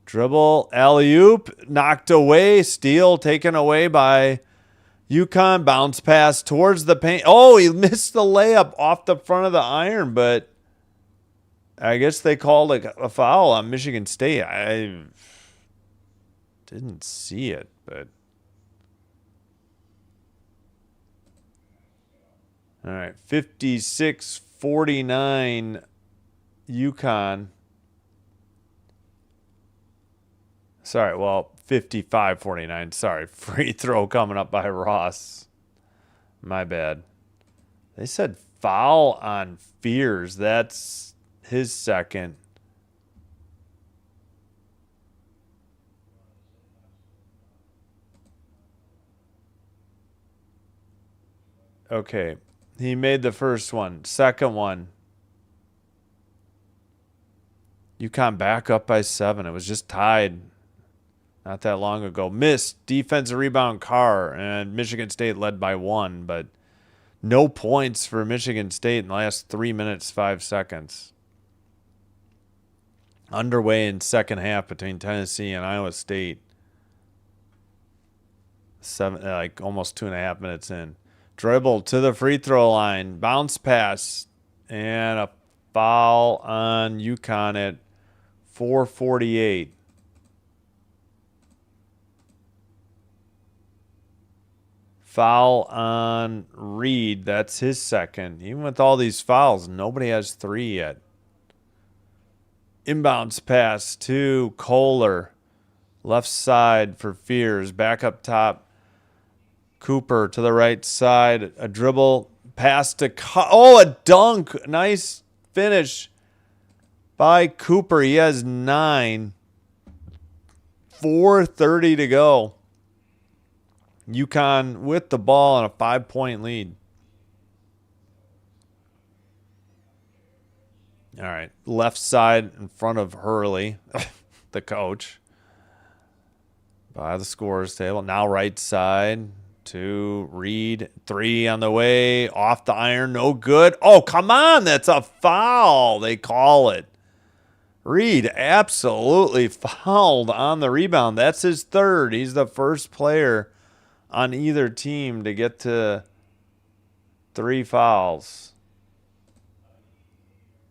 Dribble, alley-oop, knocked away, steal taken away by UConn. Bounce pass towards the paint. Oh, he missed the layup off the front of the iron, but I guess they called a foul on Michigan State. I didn't see it, but all right, 56-49 UConn. Sorry, well, 55-49. Sorry, free throw coming up by Ross. My bad. They said foul on Fears. That's his second. Okay. He made the first one. Second one. UConn back up by 7. It was just tied not that long ago. Missed. Defensive rebound, Carr. And Michigan State led by 1. But no points for Michigan State in the last 3 minutes, 5 seconds. Underway in second half between Tennessee and Iowa State. Almost 2.5 minutes in. Dribble to the free throw line. Bounce pass. And a foul on UConn at 4:48. Foul on Reed. That's his second. Even with all these fouls, nobody has 3 yet. Inbounds pass to Kohler. Left side for Fears. Back up top. Cooper to the right side. A dribble. Pass to a dunk. Nice finish by Cooper. He has 9. 4:30 to go. UConn with the ball and a 5-point lead. All right. Left side in front of Hurley, the coach. By the scorer's table. Now right side. 2, Reed, 3 on the way, off the iron, no good. Oh, come on, that's a foul. They call it. Reed absolutely fouled on the rebound. That's his third. He's the first player on either team to get to 3 fouls.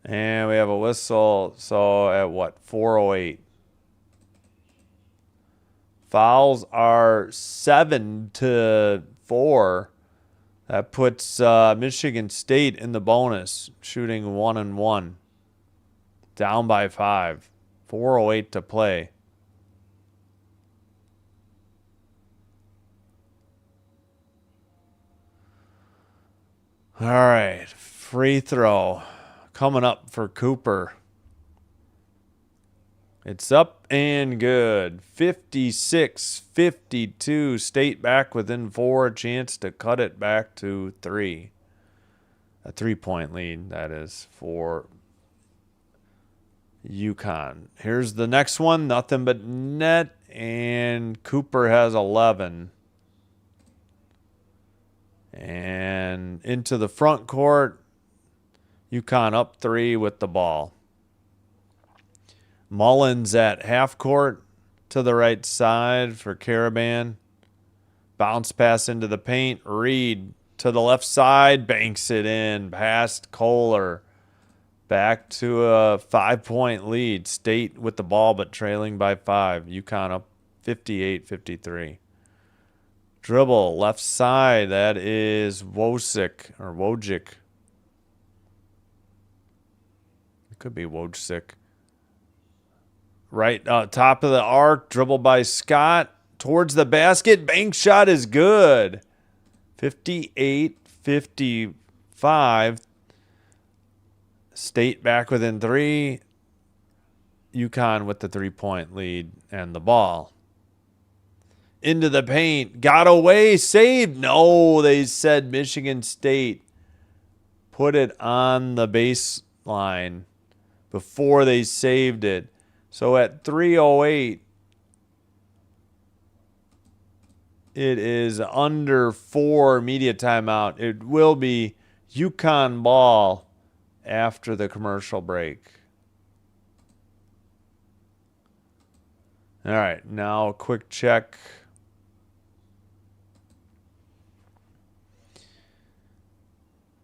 And we have a whistle. So at what? 4:08. Fouls are 7-4. That puts Michigan State in the bonus, shooting 1-1. Down by 5. 4:08 to play. All right, free throw coming up for Cooper. It's up and good. 56-52. State back within 4. A chance to cut it back to 3. A 3-point lead, that is, for UConn. Here's the next one. Nothing but net. And Cooper has 11. And into the front court. UConn up 3 with the ball. Mullins at half court to the right side for Caravan. Bounce pass into the paint. Reed to the left side. Banks it in. Past Kohler. Back to a 5-point lead. State with the ball but trailing by 5. UConn up 58-53. Dribble left side. That is Wojcik or Wojcik. It could be Wojcik. Right top of the arc, dribble by Scott towards the basket. Bank shot is good. 58-55. State back within 3. UConn with the 3-point lead and the ball. Into the paint. Got away. Saved. No, they said Michigan State put it on the baseline before they saved it. So at 3:08, it is under 4 media timeout. It will be UConn ball after the commercial break. All right, now a quick check.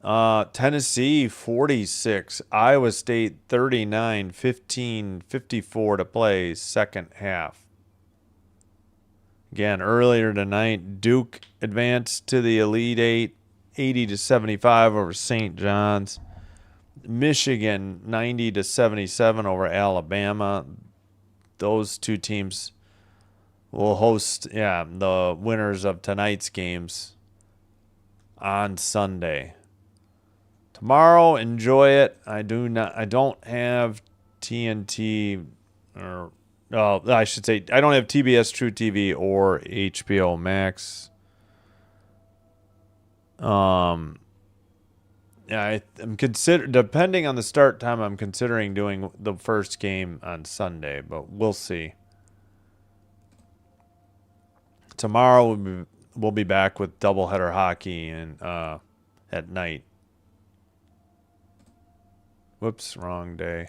Tennessee 46, Iowa State 39, 15, 54 to play second half. Again, earlier tonight, Duke advanced to the Elite Eight, 80-75 over St. John's. Michigan 90-77 over Alabama. Those two teams will host, the winners of tonight's games on Sunday. Tomorrow, enjoy it. I don't have TNT, or I should say, I don't have TBS True TV or HBO Max. I'm depending on the start time, I'm considering doing the first game on Sunday, but we'll see. Tomorrow we'll be back with doubleheader hockey and at night. Whoops, wrong day.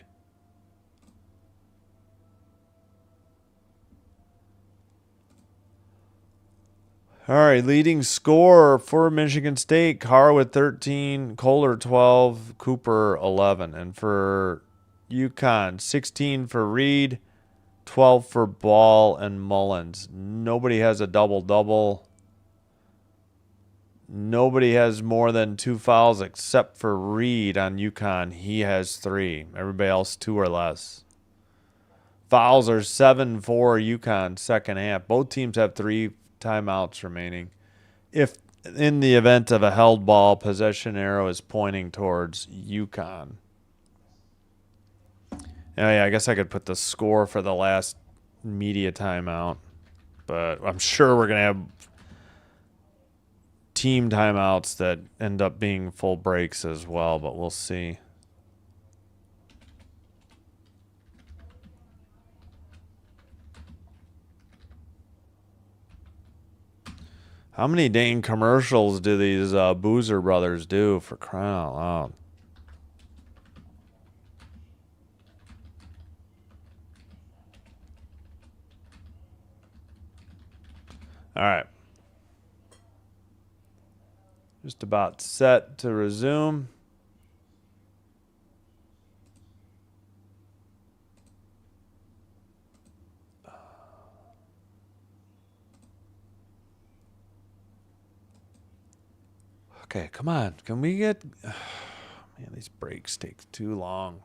All right, leading scorer for Michigan State, Carr with 13, Kohler 12, Cooper 11. And for UConn, 16 for Reed, 12 for Ball and Mullins. Nobody has a double-double. Nobody has more than 2 fouls except for Reed on UConn. He has 3. Everybody else 2 or less. Fouls are 7 for UConn second half. Both teams have 3 timeouts remaining. If in the event of a held ball, possession arrow is pointing towards UConn. I guess I could put the score for the last media timeout, but I'm sure we're going to have team timeouts that end up being full breaks as well, but we'll see. How many dang commercials do these Boozer brothers do, for crying out loud? All right. Just about set to resume. Okay, come on. Can we get... Man, these breaks take too long.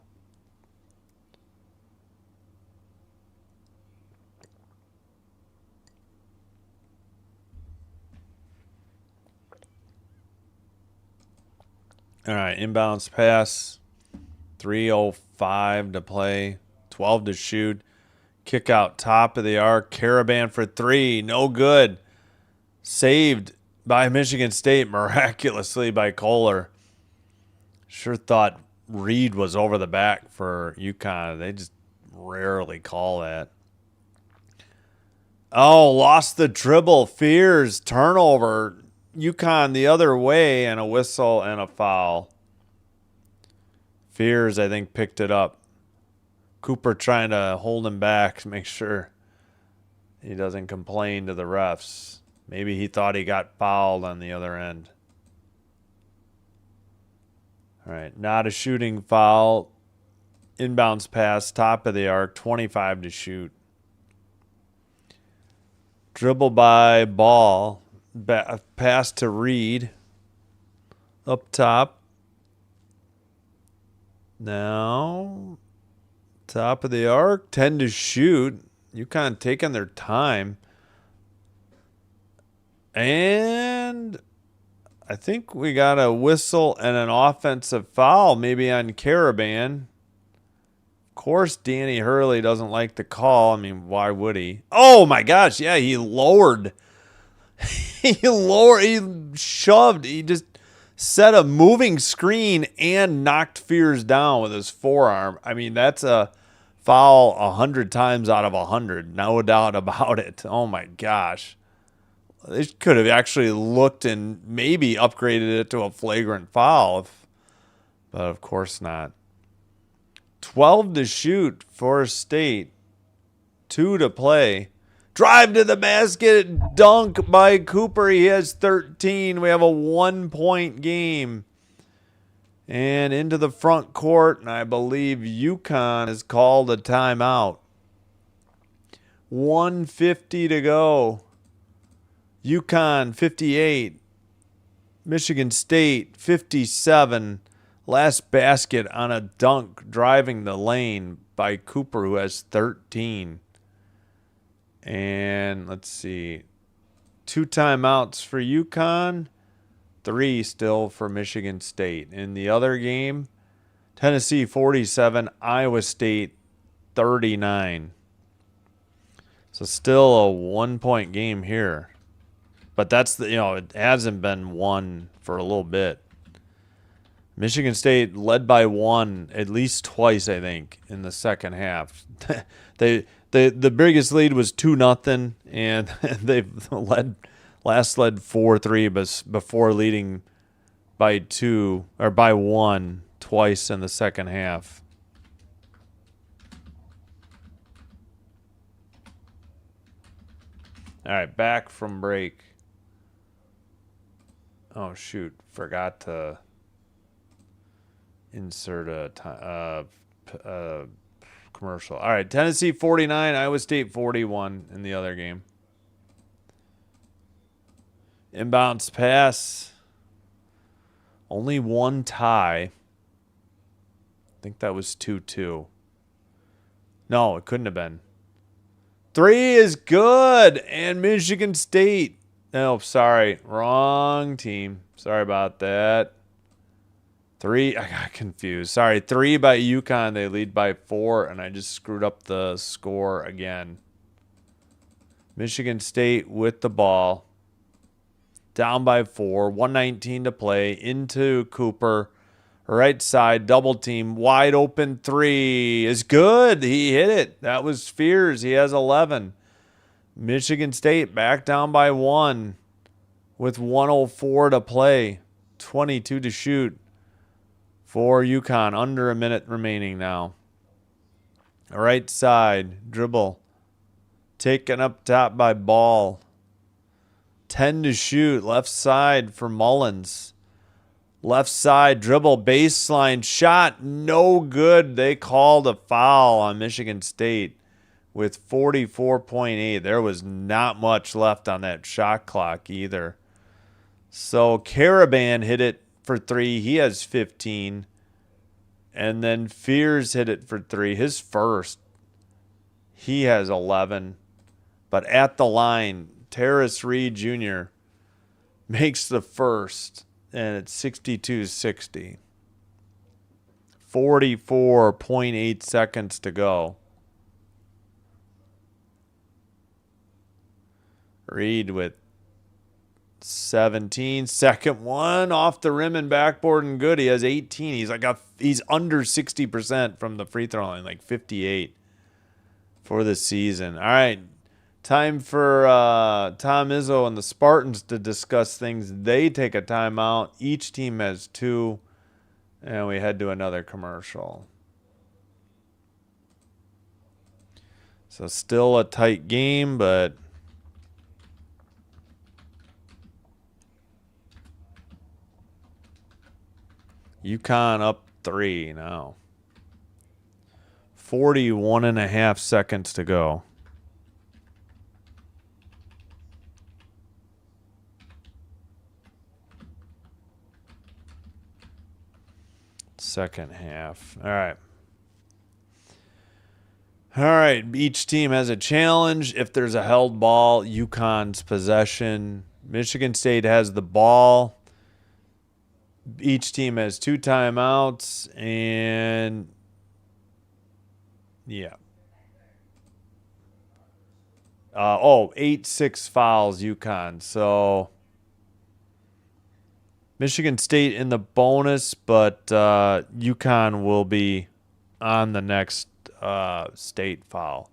All right, inbounds pass. 3:05 to play. 12 to shoot. Kick out top of the arc. Caravan for 3. No good. Saved by Michigan State miraculously by Kohler. Sure thought Reed was over the back for UConn. They just rarely call that. Oh, lost the dribble. Fears. Turnover. UConn the other way, and a whistle and a foul. Fears, I think, picked it up. Cooper trying to hold him back to make sure he doesn't complain to the refs. Maybe he thought he got fouled on the other end. All right, not a shooting foul. Inbounds pass, top of the arc, 25 to shoot. Dribble by Ball. Pass to Reed. Up top. Now, top of the arc, 10 to shoot. UConn taking their time. And I think we got a whistle and an offensive foul, maybe on Caravan. Of course, Danny Hurley doesn't like the call. I mean, why would he? Oh, my gosh. Yeah, he lowered. He shoved. He just set a moving screen and knocked Fears down with his forearm. I mean, that's a foul 100 times out of 100. No doubt about it. Oh, my gosh. They could have actually looked and maybe upgraded it to a flagrant foul, but of course not. 12 to shoot for State. 2 to play. Drive to the basket. Dunk by Cooper. He has 13. We have a 1-point game. And into the front court, and I believe UConn has called a timeout. 1:50 to go. UConn 58. Michigan State 57. Last basket on a dunk driving the lane by Cooper, who has 13. And let's see. 2 timeouts for UConn. 3 still for Michigan State. In the other game, Tennessee 47, Iowa State 39. So still a 1-point game here. But that's it hasn't been won for a little bit. Michigan State led by 1 at least twice, I think, in the second half. The biggest lead was 2-0, and they've led 4-3 before leading by 2 or by 1 twice in the second half. All right, back from break. Oh shoot, forgot to insert a commercial. All right, Tennessee 49, Iowa State 41 in the other game. Inbounds pass. Only 1 tie. I think that was 2-2. No, it couldn't have been. 3 is good. And Michigan State. Oh, sorry. Wrong team. Sorry about that. 3. I got confused. Sorry. 3 by UConn. They lead by 4, and I just screwed up the score again. Michigan State with the ball. Down by 4. 1:19 to play. Into Cooper. Right side. Double team. Wide open 3 is good. He hit it. That was Fears. He has 11. Michigan State back down by 1. with 1:04 to play. 22 to shoot for UConn. Under a minute remaining now. Right side, dribble. Taken up top by Ball. 10 to shoot. Left side for Mullins. Left side, dribble, baseline shot. No good. They called a foul on Michigan State with 44.8. There was not much left on that shot clock either. So Caravan hit it for 3. He has 15. And then Fears hit it for 3. His first. He has 11. But at the line, Terrace Reed Jr. makes the first. And it's 62-60. 44.8 seconds to go. Reed with 17. Second one off the rim and backboard and good. He has 18. He's under 60% from the free throw line, like 58 for the season. All right. Time for Tom Izzo and the Spartans to discuss things. They take a timeout. Each team has 2. And we head to another commercial. So still a tight game, but UConn up 3 now. 41.5 seconds to go. Second half. All right. All right. Each team has a challenge. If there's a held ball, UConn's possession. Michigan State has the ball. Each team has 2 timeouts. And yeah. 8-6 fouls, UConn. So Michigan State in the bonus, but UConn will be on the next state foul.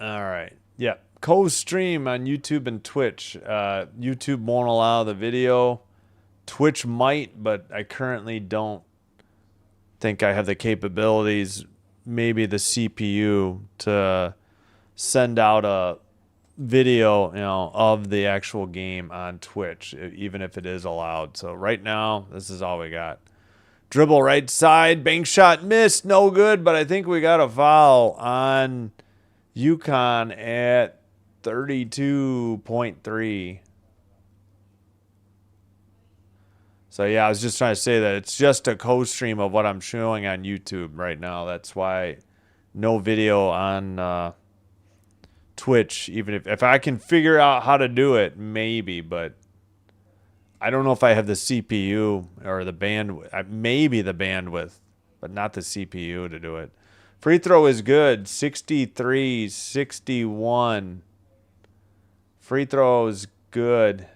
All right. Yeah. Co-stream on YouTube and Twitch. YouTube won't allow the video. Twitch might, but I currently don't think I have the capabilities, maybe the CPU, to send out a video, of the actual game on Twitch, even if it is allowed. So right now, this is all we got. Dribble right side, bank shot missed, no good, but I think we got a foul on UConn at 32.3. So, yeah, I was just trying to say that it's just a co-stream of what I'm showing on YouTube right now. That's why no video on Twitch, even if I can figure out how to do it, maybe. But I don't know if I have the CPU or the bandwidth. Maybe the bandwidth, but not the CPU to do it. Free throw is good, 63-61. Free throw is good.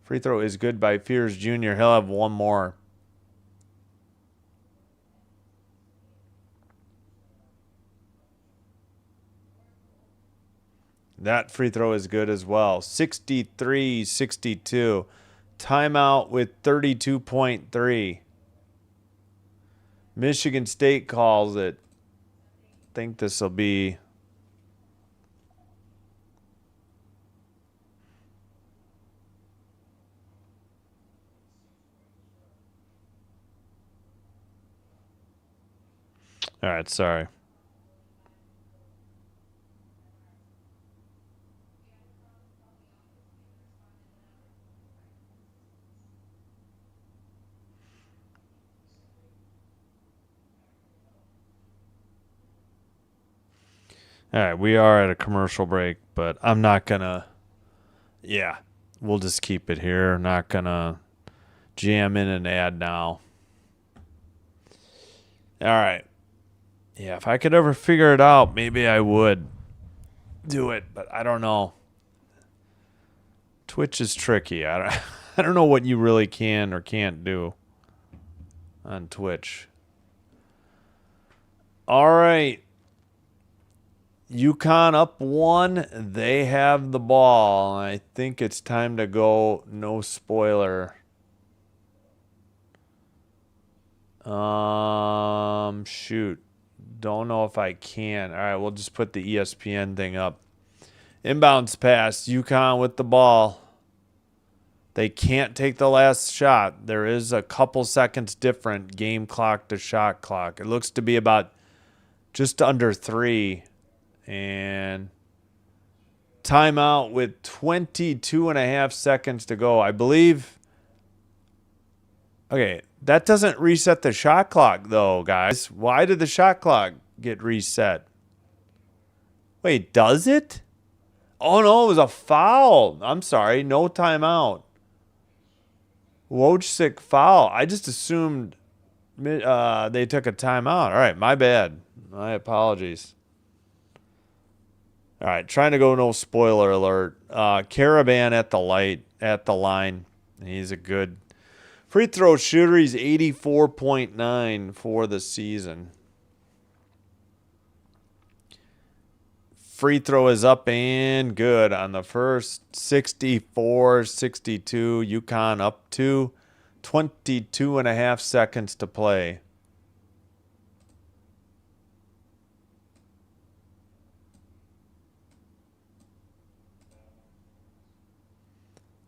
Free throw is good by Fears Jr. He'll have one more. That free throw is good as well. 63-62. Timeout with 32.3. Michigan State calls it. I think this will be... All right, sorry. All right, we are at a commercial break, but I'm not going to... Yeah, we'll just keep it here. Not going to jam in an ad now. All right. Yeah, if I could ever figure it out, maybe I would do it, but I don't know. Twitch is tricky. I don't know what you really can or can't do on Twitch. All right. UConn up 1. They have the ball. I think it's time to go no spoiler. Shoot. Don't know if I can. All right, we'll just put the ESPN thing up. Inbounds pass. UConn with the ball. They can't take the last shot. There is a couple seconds different game clock to shot clock. It looks to be about just under 3. And timeout with 22 and a half seconds to go. I believe. Okay, that doesn't reset the shot clock, though, guys. Why did the shot clock get reset? Wait, does it? Oh, no, it was a foul. I'm sorry, no timeout. Wojcik foul. I just assumed they took a timeout. All right, my bad. My apologies. All right, trying to go no spoiler alert. Caravan at the line. He's a good free throw shooter. He's 84.9 for the season. Free throw is up and good on the first. 64-62. UConn up 2. 22 and a half seconds to play.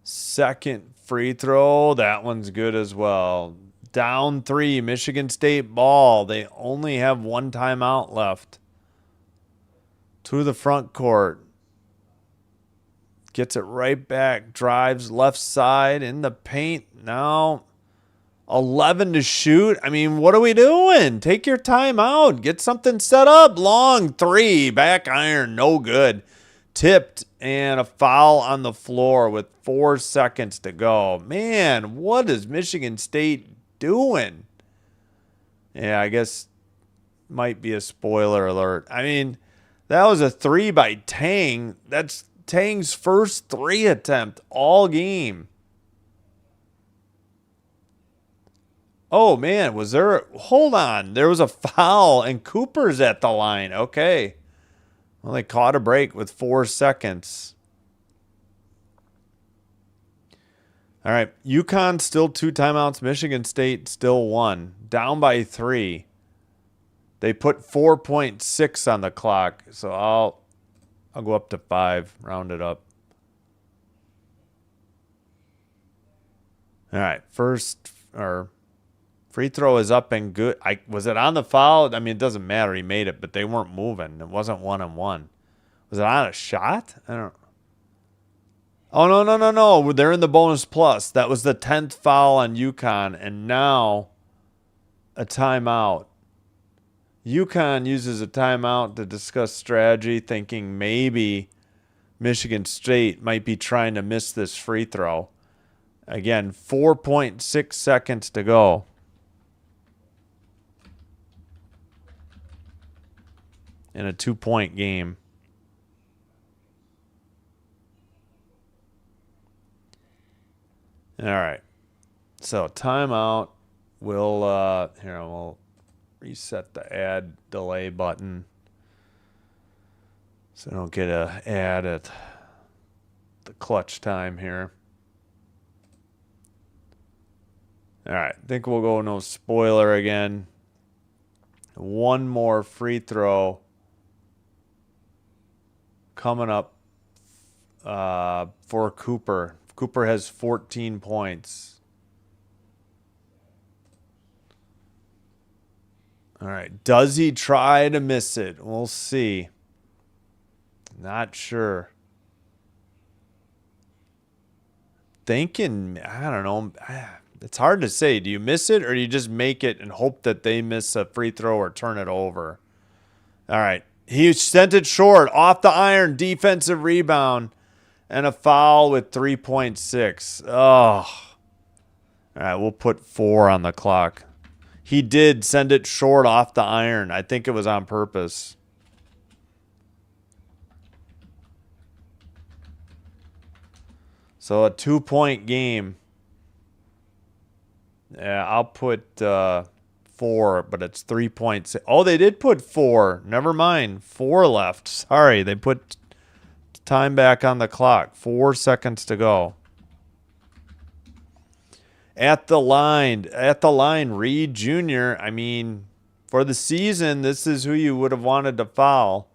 Second free throw. That one's good as well. Down 3. Michigan State ball. They only have one timeout left. To the front court. Gets it right back. Drives left side in the paint. Now 11 to shoot. I mean, what are we doing? Take your time out. Get something set up. Long 3. Back iron. No good. Tipped and a foul on the floor with 4 seconds to go. Man, what is Michigan State doing? Yeah, I guess might be a spoiler alert. I mean, that was a 3 by Tang. That's Tang's first 3 attempt all game. Oh, man, was there... Hold on. There was a foul, and Cooper's at the line. Okay. Well, they caught a break with 4 seconds. All right. UConn still 2 timeouts. Michigan State still 1. Down by 3. They put 4.6 on the clock. So I'll go up to 5. Round it up. All right. Free throw is up and good. Was it on the foul? I mean, it doesn't matter. He made it, but they weren't moving. It wasn't 1-on-1. Was it on a shot? I don't. Oh, no. They're in the bonus plus. That was the 10th foul on UConn, and now a timeout. UConn uses a timeout to discuss strategy, thinking maybe Michigan State might be trying to miss this free throw. Again, 4.6 seconds to go. In a 2-point game. All right. So timeout. We'll reset the ad delay button. So I don't get an ad at the clutch time here. All right. I think we'll go no spoiler again. One more free throw coming up for Cooper. Cooper has 14 points. All right. Does he try to miss it? We'll see. Not sure. Thinking, I don't know. It's hard to say. Do you miss it or do you just make it and hope that they miss a free throw or turn it over? All right. He sent it short. Off the iron. Defensive rebound. and a foul with 3.6. Oh. All right, we'll put 4 on the clock. He did send it short off the iron. I think it was on purpose. So a 2-point game. Yeah, I'll put 4, but it's 3.6. Oh, they did put 4. Never mind. 4 left. Sorry, they put time back on the clock. 4 seconds to go. At the line, Reed Jr., I mean, for the season, this is who you would have wanted to foul.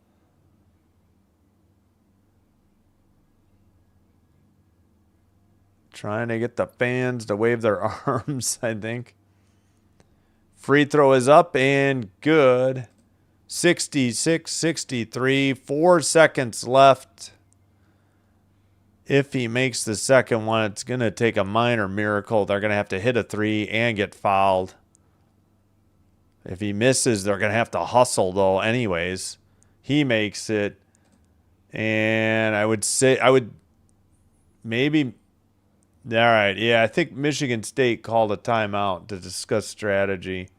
Trying to get the fans to wave their arms, I think. Free throw is up and good. 66-63. 4 seconds left. If he makes the second one, it's going to take a minor miracle. They're going to have to hit a 3 and get fouled. If he misses, they're going to have to hustle, though, anyways. He makes it. And I would maybe... All right, yeah, I think Michigan State called a timeout to discuss strategy.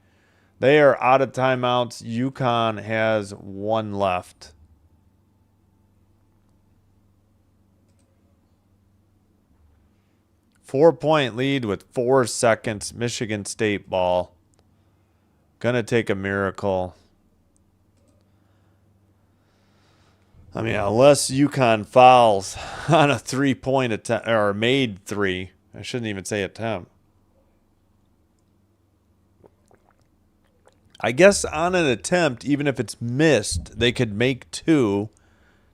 They are out of timeouts. UConn has 1 left. Four-point lead with 4 seconds. Michigan State ball. Gonna take a miracle. I mean, unless UConn fouls on a 3-point attempt, or made 3. I shouldn't even say attempt. I guess on an attempt, even if it's missed, they could make 2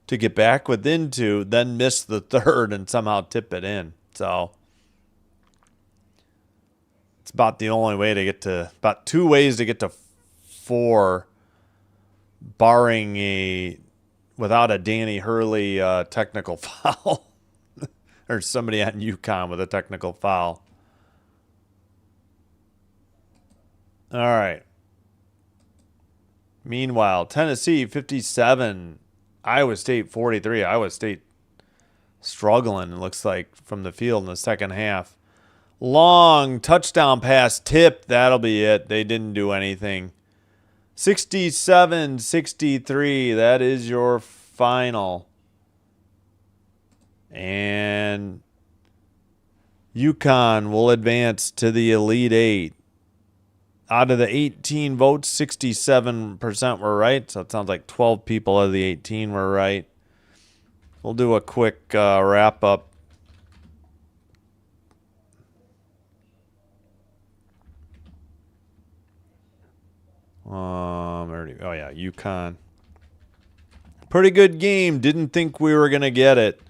to get back within 2, then miss the 3rd and somehow tip it in. So it's about the only way to get to, about 2 ways to get to 4, barring without a Danny Hurley technical foul or somebody at UConn with a technical foul. All right. Meanwhile, Tennessee 57, Iowa State 43. Iowa State struggling, it looks like, from the field in the second half. Long touchdown pass tip. That'll be it. They didn't do anything. 67-63. That is your final. And UConn will advance to the Elite 8. Out of the 18 votes, 67% were right. So it sounds like 12 people out of the 18 were right. We'll do a quick wrap up. Oh yeah, UConn. Pretty good game. Didn't think we were gonna get it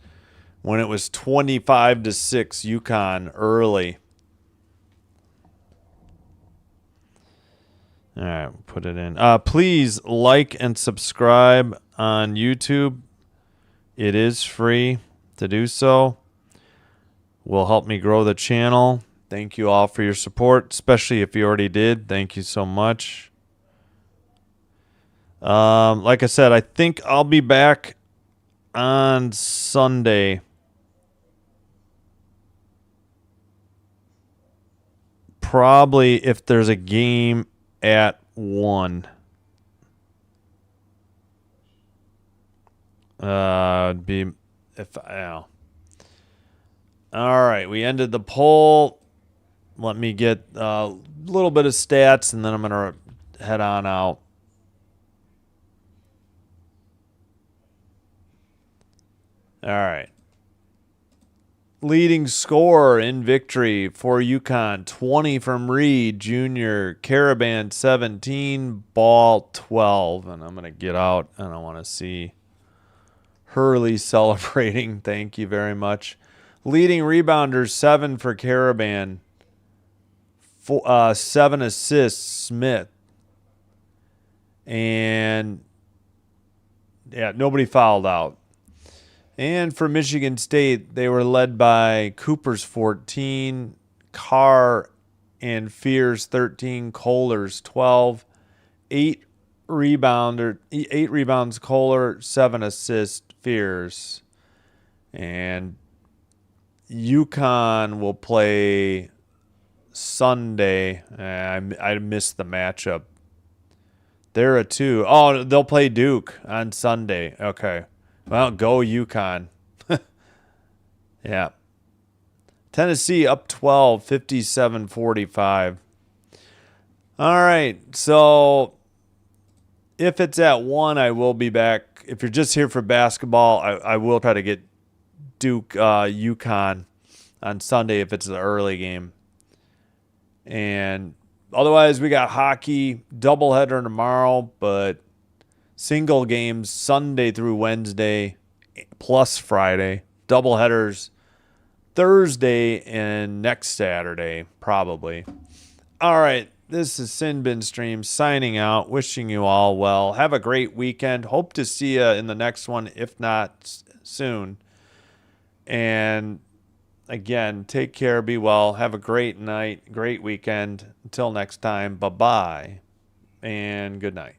when it was 25-6 UConn early. All right, put it in. Please like and subscribe on YouTube. It is free to do so. Will help me grow the channel. Thank you all for your support, especially if you already did. Thank you so much. Like I said, I think I'll be back on Sunday. Probably if there's a game at 1. Be if I know. All right, we ended the poll. Let me get a little bit of stats, and then I'm gonna head on out. All right. Leading scorer in victory for UConn, 20 from Reed Jr., Caravan 17, Ball 12. And I'm going to get out, and I want to see Hurley celebrating. Thank you very much. Leading rebounders, 7 for Caravan, 7 assists, Smith. And, yeah, nobody fouled out. And for Michigan State, they were led by Cooper's 14, Carr and Fears 13, Kohler's 12, 8 rebounds, Kohler, 7 assists, Fears. And UConn will play Sunday. I missed the matchup. They're a 2. Oh, they'll play Duke on Sunday. Okay. Well, go UConn. Yeah. Tennessee up 12, 57-45. All right. So if it's at 1, I will be back. If you're just here for basketball, I will try to get Duke UConn on Sunday if it's the early game. And otherwise, we got hockey, doubleheader tomorrow, but single games Sunday through Wednesday plus Friday. Doubleheaders Thursday and next Saturday, probably. All right, this is Sin Bin Stream signing out, wishing you all well. Have a great weekend. Hope to see you in the next one, if not soon. And again, take care, be well, have a great night, great weekend. Until next time, bye-bye, and good night.